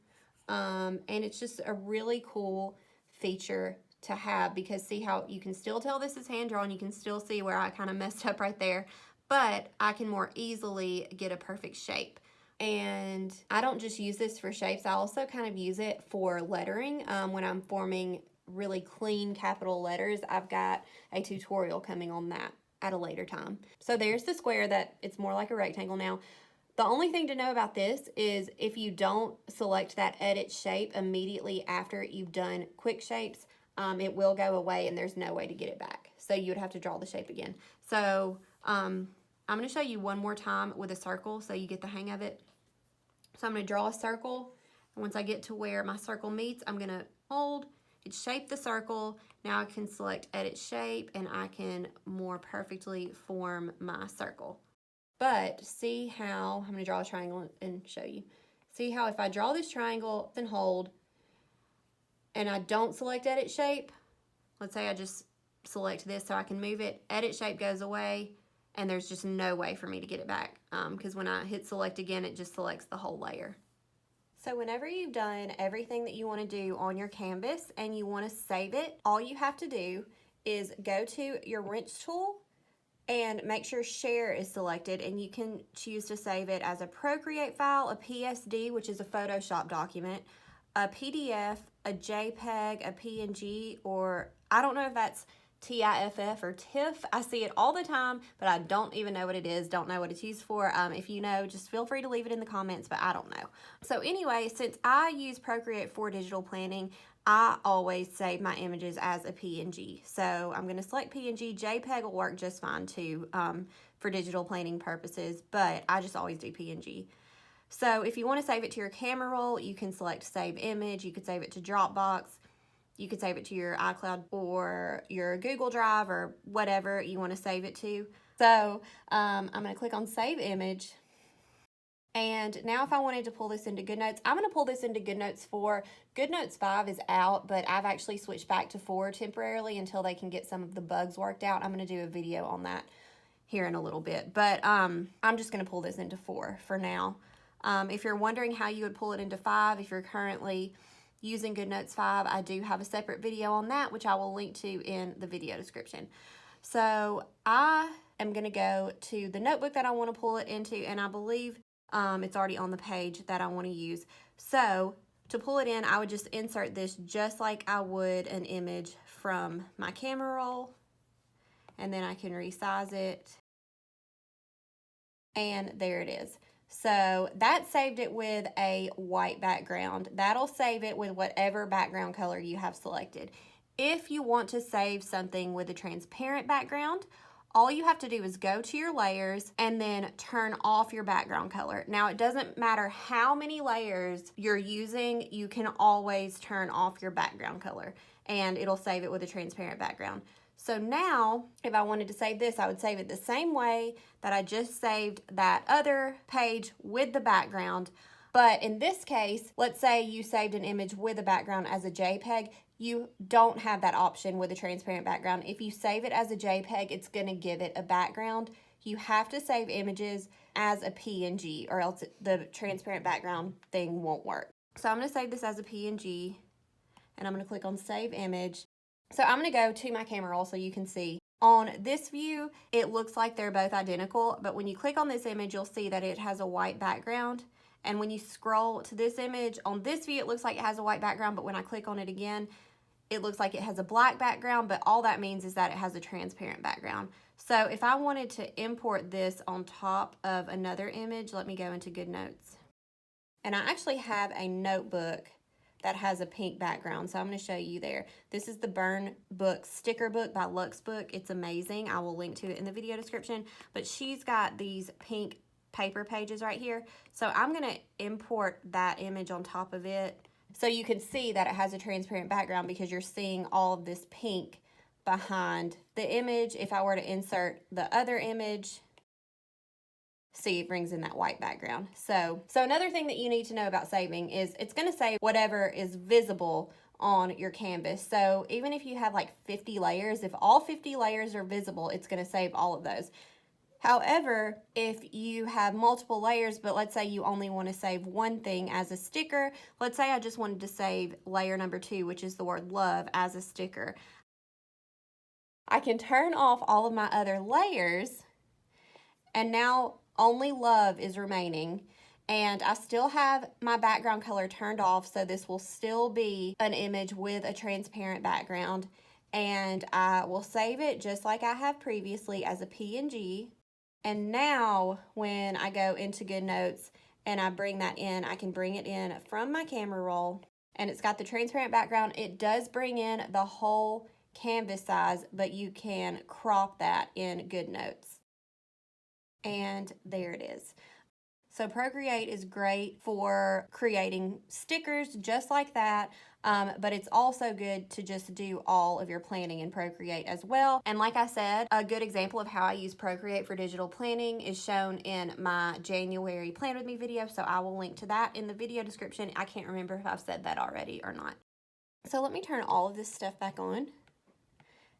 And it's just a really cool feature to have, because see how you can still tell this is hand-drawn. You can still see where I kind of messed up right there, but I can more easily get a perfect shape. And I don't just use this for shapes. I also kind of use it for lettering. When I'm forming really clean capital letters, I've got a tutorial coming on that at a later time. So there's the square that it's more like a rectangle now. The only thing to know about this is if you don't select that edit shape immediately after you've done Quick Shapes, it will go away and there's no way to get it back. So you would have to draw the shape again. So I'm going to show you one more time with a circle so you get the hang of it. So I'm going to draw a circle. And once I get to where my circle meets, I'm going to hold. It shaped the circle. Now I can select edit shape and I can more perfectly form my circle. But see how, I'm going to draw a triangle and show you. See how if I draw this triangle and hold, and I don't select edit shape, let's say I just select this so I can move it, edit shape goes away, and there's just no way for me to get it back, because when I hit select again, it just selects the whole layer. So whenever you've done everything that you want to do on your canvas and you want to save it, all you have to do is go to your wrench tool and make sure share is selected, and you can choose to save it as a Procreate file, a PSD, which is a Photoshop document, a PDF, a JPEG, a PNG, or I don't know if that's TIFF or TIFF. I see it all the time, but I don't even know what it is, don't know what it's used for. If you know, just feel free to leave it in the comments, but I don't know. So anyway, since I use Procreate for digital planning, I always save my images as a PNG. So I'm going to select PNG. JPEG will work just fine too for digital planning purposes, but I just always do PNG. So if you want to save it to your camera roll, you can select Save Image. You could save it to Dropbox. You could save it to your iCloud or your Google Drive or whatever you want to save it to. So I'm going to click on Save Image. And now if I wanted to pull this into GoodNotes, I'm going to pull this into GoodNotes 4. GoodNotes 5 is out, but I've actually switched back to 4 temporarily until they can get some of the bugs worked out. I'm going to do a video on that here in a little bit. But I'm just going to pull this into 4 for now. If you're wondering how you would pull it into 5, if you're currently using GoodNotes 5, I do have a separate video on that, which I will link to in the video description. So I am going to go to the notebook that I want to pull it into, and I believe it's already on the page that I want to use. So to pull it in, I would just insert this just like I would an image from my camera roll, and then I can resize it, and there it is. So that saved it with a white background. That'll save it with whatever background color you have selected. If you want to save something with a transparent background, all you have to do is go to your layers and then turn off your background color. Now, it doesn't matter how many layers you're using, you can always turn off your background color and it'll save it with a transparent background. So now, if I wanted to save this, I would save it the same way that I just saved that other page with the background. But in this case, let's say you saved an image with a background as a JPEG. You don't have that option with a transparent background. If you save it as a JPEG, it's going to give it a background. You have to save images as a PNG or else the transparent background thing won't work. So I'm going to save this as a PNG and I'm going to click on Save Image. So I'm going to go to my camera roll so you can see. On this view, it looks like they're both identical, but when you click on this image, you'll see that it has a white background. And when you scroll to this image, on this view, it looks like it has a white background, but when I click on it again, it looks like it has a black background, but all that means is that it has a transparent background. So if I wanted to import this on top of another image, let me go into GoodNotes. And I actually have a notebook that has a pink background, so I'm going to show you there. This is the Burn Book sticker book by Luxbook. It's amazing. I will link to it in the video description, but she's got these pink paper pages right here. So I'm going to import that image on top of it so you can see that it has a transparent background because you're seeing all of this pink behind the image. If I were to insert the other image, see, it brings in that white background. So another thing that you need to know about saving is it's going to save whatever is visible on your canvas. So even if you have like 50 layers, if all 50 layers are visible, it's going to save all of those. However, if you have multiple layers, but let's say you only want to save one thing as a sticker, let's say I just wanted to save layer number 2, which is the word love, as a sticker. I can turn off all of my other layers, and now only love is remaining, and I still have my background color turned off, so this will still be an image with a transparent background, and I will save it just like I have previously as a PNG. And now when I go into GoodNotes and I bring that in, I can bring it in from my camera roll, and it's got the transparent background. It does bring in the whole canvas size, but you can crop that in GoodNotes. And there it is. So Procreate is great for creating stickers just like that, but it's also good to just do all of your planning in Procreate as well. And like I said, a good example of how I use Procreate for digital planning is shown in my January Plan With Me video, so I will link to that in the video description. I can't remember if I've said that already or not. So let me turn all of this stuff back on.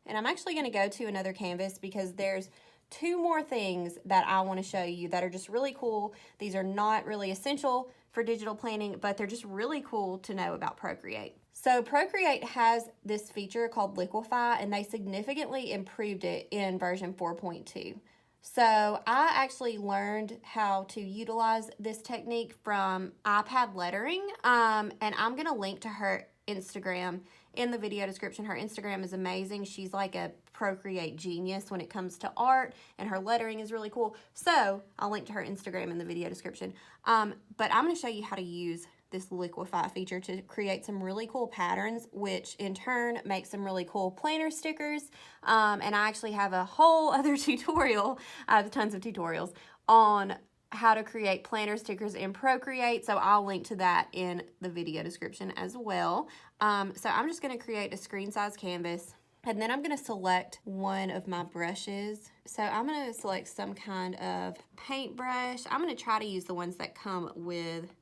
And I'm actually going to go to another canvas because there's 2 more things that I want to show you that are just really cool. These are not really essential for digital planning, but they're just really cool to know about Procreate. So Procreate has this feature called liquify, and they significantly improved it in version 4.2. So I actually learned how to utilize this technique from iPad Lettering, and I'm going to link to her Instagram in the video description. Her Instagram is amazing. She's like a Procreate genius when it comes to art, and her lettering is really cool. So I'll link to her Instagram in the video description. But I'm going to show you how to use this liquify feature to create some really cool patterns, which in turn makes some really cool planner stickers. And I actually have a whole other tutorial. I have tons of tutorials on how to create planner stickers in Procreate, so I'll link to that in the video description as well. So I'm just going to create a screen size canvas, and then I'm going to select one of my brushes. So I'm going to select some kind of paintbrush. I'm going to try to use the ones that come with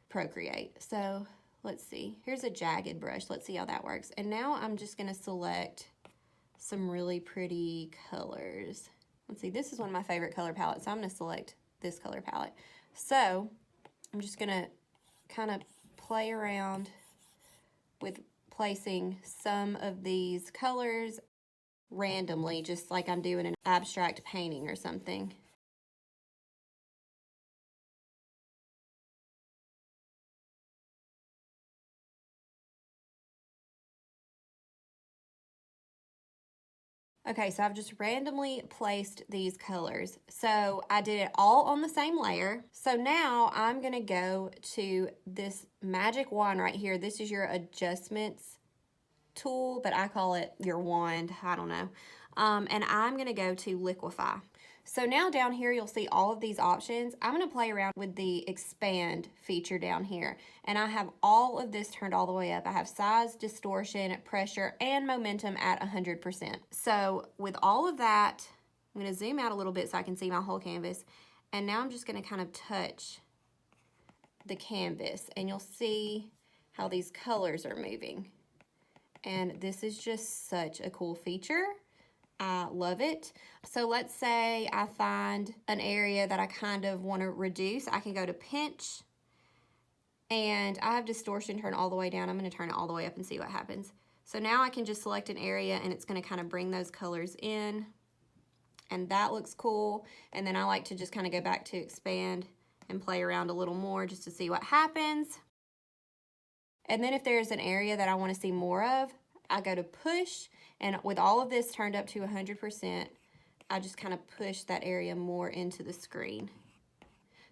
Procreate. So let's see, here's a jagged brush. Let's see how that works. And now I'm just going to select some really pretty colors. Let's see, this is one of my favorite color palettes, so I'm going to select this color palette. So I'm just going to kind of play around with placing some of these colors randomly, just like I'm doing an abstract painting or something. Okay, so I've just randomly placed these colors. So I did it all on the same layer. So now I'm gonna go to this magic wand right here. This is your adjustments tool, but I call it your wand, I don't know. And I'm gonna go to liquify. So now down here, you'll see all of these options. I'm gonna play around with the expand feature down here. And I have all of this turned all the way up. I have size, distortion, pressure, and momentum at 100%. So with all of that, I'm gonna zoom out a little bit so I can see my whole canvas. And now I'm just gonna kind of touch the canvas, and you'll see how these colors are moving. And this is just such a cool feature. I love it. So let's say I find an area that I kind of want to reduce. I can go to pinch, and I have distortion turned all the way down. I'm going to turn it all the way up and see what happens. So now I can just select an area, and it's going to kind of bring those colors in, and that looks cool. And then I like to just kind of go back to expand and play around a little more just to see what happens. And then if there's an area that I want to see more of, I go to push, and with all of this turned up to 100%, I just kind of push that area more into the screen.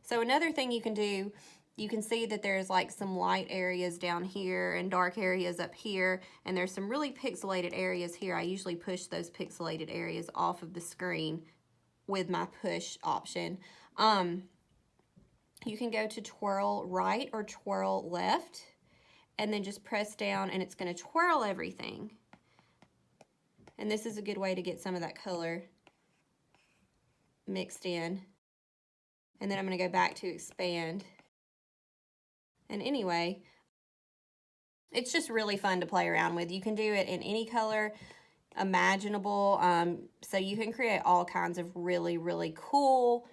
So another thing you can do, you can see that there's like some light areas down here and dark areas up here, and there's some really pixelated areas here. I usually push those pixelated areas off of the screen with my push option. You can go to twirl right or twirl left, and then just press down, and it's going to twirl everything. And this is a good way to get some of that color mixed in. And then I'm going to go back to expand. And anyway, it's just really fun to play around with. You can do it in any color imaginable. So you can create all kinds of really, really cool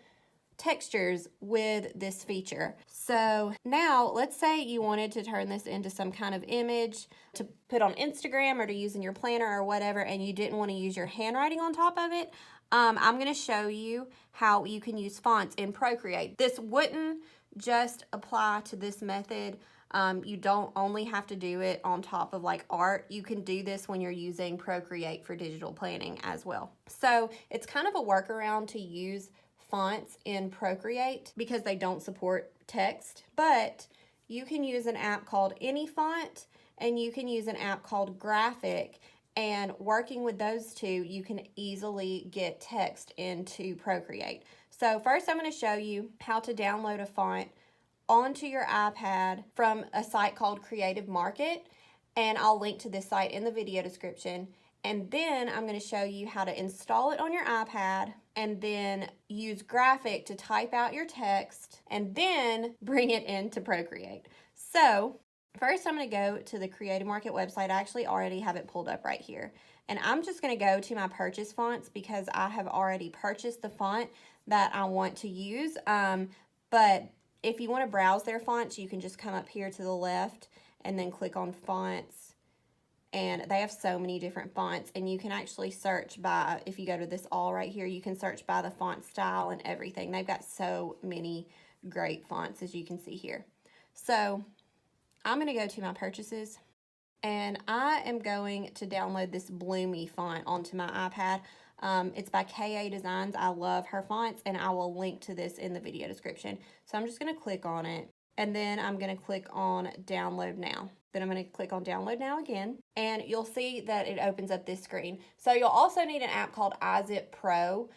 textures with this feature. So now let's say you wanted to turn this into some kind of image to put on Instagram or to use in your planner or whatever, and you didn't want to use your handwriting on top of it. I'm going to show you how you can use fonts in Procreate. This wouldn't just apply to this method. You don't only have to do it on top of like art. You can do this when you're using Procreate for digital planning as well. So it's kind of a workaround to use fonts in Procreate because they don't support text, but you can use an app called Any Font, and you can use an app called Graphic, and working with those two, you can easily get text into Procreate. So first I'm going to show you how to download a font onto your iPad from a site called Creative Market, and I'll link to this site in the video description. And then I'm going to show you how to install it on your iPad, and then use Graphic to type out your text, and then bring it into Procreate. So first I'm going to go to the Creative Market website. I actually already have it pulled up right here. And I'm just going to go to my purchase fonts because I have already purchased the font that I want to use. But if you want to browse their fonts, you can just come up here to the left and then click on fonts. And they have so many different fonts, and you can actually search by, if you go to this all right here, you can search by the font style and everything. They've got so many great fonts, as you can see here. So I'm going to go to my purchases, And I am going to download this Bloomy font onto my iPad. It's by KA Designs. I love her fonts, and I will link to this in the video description. So I'm just going to click on it, and then I'm going to click on Download Now. Then I'm going to click on Download Now again, and you'll see that it opens up this screen. So you'll also need an app called iZip Pro.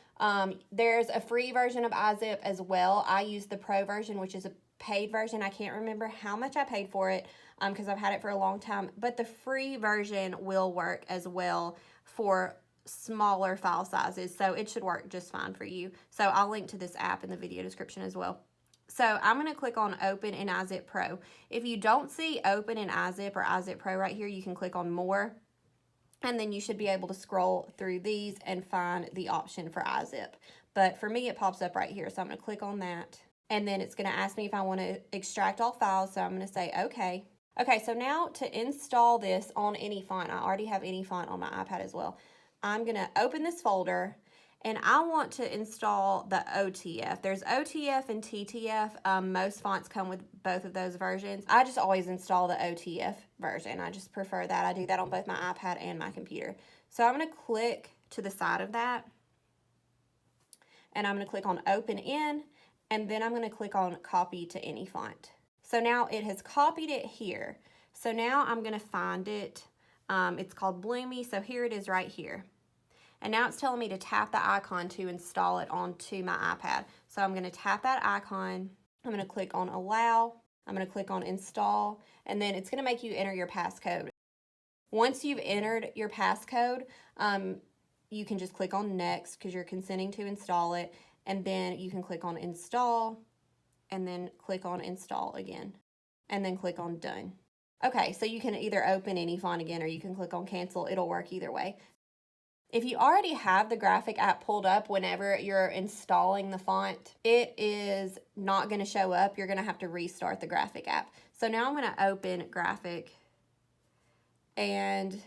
There's a free version of iZip as well. I use the Pro version, which is a paid version. I can't remember how much I paid for it because I've had it for a long time, but the free version will work as well for smaller file sizes, so it should work just fine for you. So I'll link to this app in the video description as well. So I'm going to click on Open in iZip Pro. If you don't see Open in iZip or iZip Pro right here, you can click on More, and then you should be able to scroll through these and find the option for iZip. But for me, it pops up right here, so I'm going to click on that. And then it's going to ask me if I want to extract all files, so I'm going to say OK. Okay, so now to install this on any font, I already have any font on my iPad as well. I'm going to open this folder, and I want to install the OTF. There's OTF and TTF. Most fonts come with both of those versions. I just always install the OTF version. I just prefer that. I do that on both my iPad and my computer. So I'm going to click to the side of that, and I'm going to click on Open In, and then I'm going to click on Copy to any font. So now it has copied it here. So now I'm going to find it. It's called Bloomy, so here it is right here. And now it's telling me to tap the icon to install it onto my iPad. So I'm going to tap that icon. I'm going to click on Allow. I'm going to click on Install, and then it's going to make you enter your passcode. Once you've entered your passcode, you can just click on Next because you're consenting to install it, and then you can click on Install, and then click on Install again, and then click on Done. Okay, so you can either open any font again or you can click on Cancel. It'll work either way. If you already have the graphic app pulled up whenever you're installing the font, it is not going to show up. You're going to have to restart the graphic app. So now I'm going to open graphic, and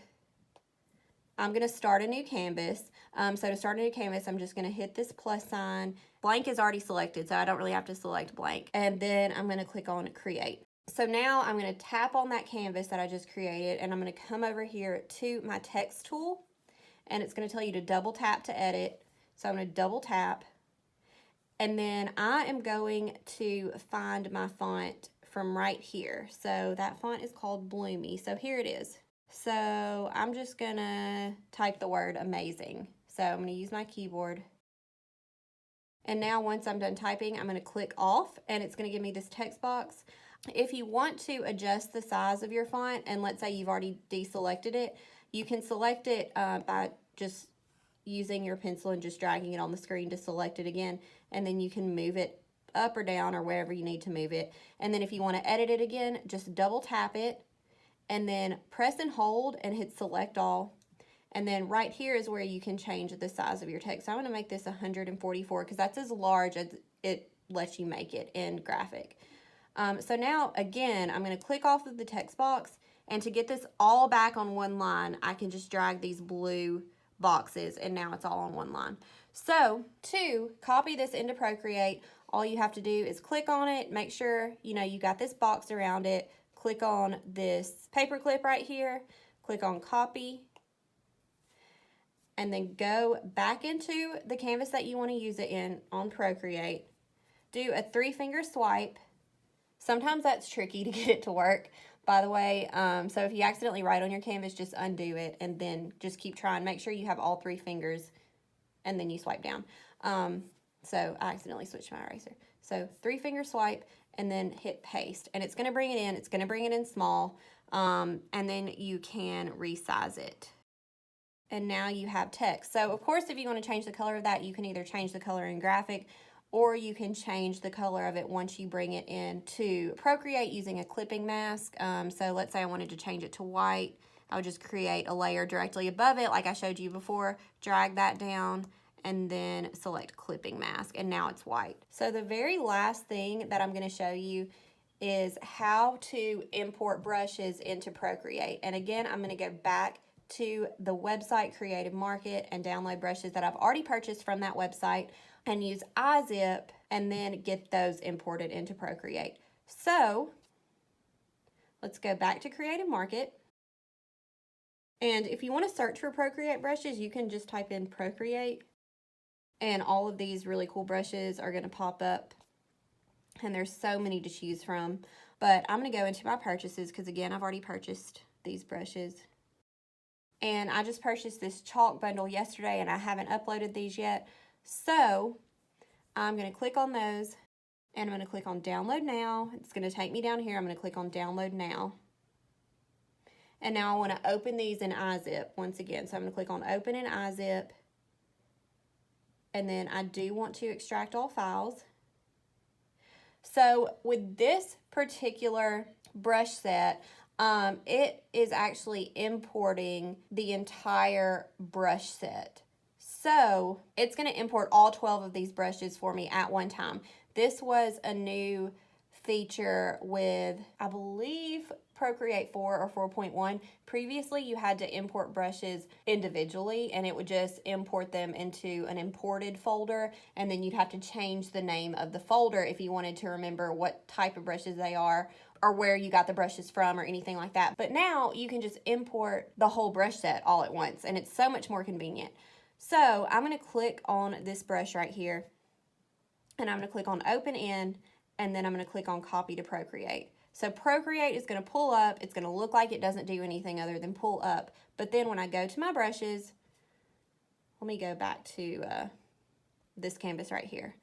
I'm going to start a new canvas. So to start a new canvas, I'm just going to hit this plus sign. Blank is already selected, so I don't really have to select blank. And then I'm going to click on Create. So now I'm going to tap on that canvas that I just created, and I'm going to come over here to my text tool, and it's going to tell you to double tap to edit. So I'm going to double tap, and then I am going to find my font from right here. So that font is called Bloomy. So here it is. So I'm just going to type the word amazing. So I'm going to use my keyboard. And now once I'm done typing, I'm going to click off, and it's going to give me this text box. If you want to adjust the size of your font, and let's say you've already deselected it, you can select it by just using your pencil and just dragging it on the screen to select it again, and then you can move it up or down or wherever you need to move it. And then if you want to edit it again, just double tap it, and then press and hold and hit select all. And then right here is where you can change the size of your text. So I'm going to make this 144 because that's as large as it lets you make it in graphic. So now, again, I'm going to click off of the text box, and to get this all back on one line, I can just drag these blue boxes, and now it's all on one line. So to copy this into Procreate, all you have to do is click on it, make sure you got this box around it, click on this paper clip right here, click on Copy, and then go back into the canvas that you want to use it in on Procreate. Do a 3-finger swipe. Sometimes that's tricky to get it to work, by the way. So if you accidentally write on your canvas, just undo it and then just keep trying. Make sure you have all 3 fingers and then you swipe down. So I accidentally switched my eraser. So 3-finger swipe and then hit paste. And it's going to bring it in. It's going to bring it in small. And then you can resize it. And now you have text. So of course, if you want to change the color of that, you can either change the color in graphic, or you can change the color of it once you bring it into Procreate using a clipping mask. So let's say I wanted to change it to white. I would just create a layer directly above it like I showed you before, drag that down, and then select clipping mask, and now it's white. So the very last thing that I'm going to show you is how to import brushes into Procreate. And again, I'm going to go back to the website Creative Market and download brushes that I've already purchased from that website and use iZip and then get those imported into Procreate. So let's go back to Creative Market. And if you want to search for Procreate brushes, you can just type in Procreate, and all of these really cool brushes are going to pop up. And there's so many to choose from. But I'm going to go into my purchases because, again, I've already purchased these brushes. And I just purchased this chalk bundle yesterday, and I haven't uploaded these yet. So I'm going to click on those, and I'm going to click on Download Now. It's going to take me down here. I'm going to click on Download Now. And now I want to open these in iZip once again. So I'm going to click on Open in iZip. And then I do want to extract all files. So with this particular brush set, it is actually importing the entire brush set. So it's going to import all 12 of these brushes for me at one time. This was a new feature with, I believe, Procreate 4 or 4.1. Previously, you had to import brushes individually, and it would just import them into an imported folder, and then you'd have to change the name of the folder if you wanted to remember what type of brushes they are or where you got the brushes from or anything like that. But now you can just import the whole brush set all at once, and it's so much more convenient. So I'm going to click on this brush right here, and I'm going to click on Open In, and then I'm going to click on Copy to Procreate. So Procreate is going to pull up. It's going to look like it doesn't do anything other than pull up. But then when I go to my brushes, let me go back to this canvas right here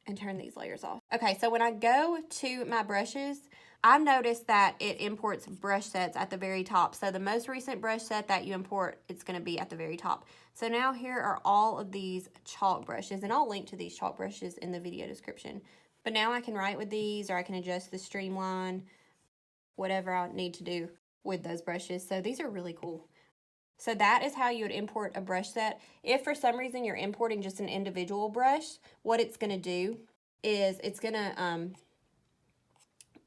and turn these layers off. Okay, so when I go to my brushes, I noticed that it imports brush sets at the very top. So the most recent brush set that you import, it's going to be at the very top. So now here are all of these chalk brushes, and I'll link to these chalk brushes in the video description. But now I can write with these, or I can adjust the streamline, whatever I need to do with those brushes. So these are really cool. So that is how you would import a brush set. If for some reason you're importing just an individual brush, what it's going to do is it's going to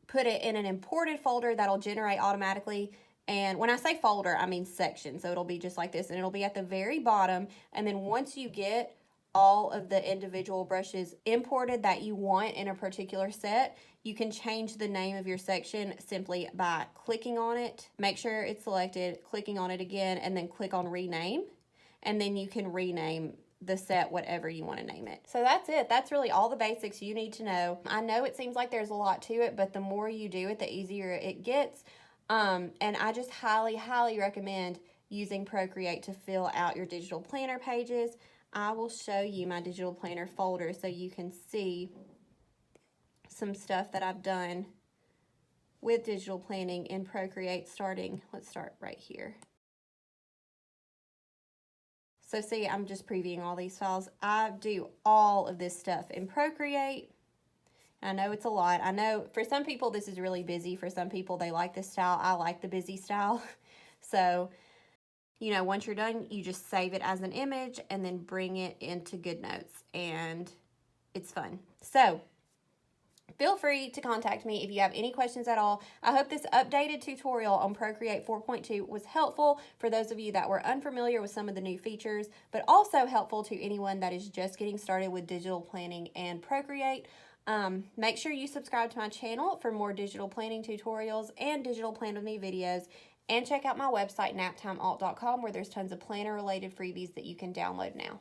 put it in an imported folder that'll generate automatically. And when I say folder, I mean section. So it'll be just like this, and it'll be at the very bottom. And then once you get all of the individual brushes imported that you want in a particular set, you can change the name of your section simply by clicking on it. Make sure it's selected, clicking on it again, and then click on rename. And then you can rename the set whatever you want to name it. So that's it. That's really all the basics you need to know. I know it seems like there's a lot to it, but the more you do it, the easier it gets. And I just highly recommend using Procreate to fill out your digital planner pages. I will show you my digital planner folder so you can see some stuff that I've done with digital planning in Procreate starting. Let's start right here. So see, I'm just previewing all these files. I do all of this stuff in Procreate. I know it's a lot. I know for some people this is really busy. For some people they like this style. I like the busy style. So, you know, once you're done, you just save it as an image and then bring it into GoodNotes, and it's fun. So feel free to contact me if you have any questions at all. I hope this updated tutorial on Procreate 4.2 was helpful for those of you that were unfamiliar with some of the new features, but also helpful to anyone that is just getting started with digital planning and Procreate. Make sure you subscribe to my channel for more digital planning tutorials and digital plan with me videos, and check out my website naptimealt.com, where there's tons of planner related freebies that you can download now.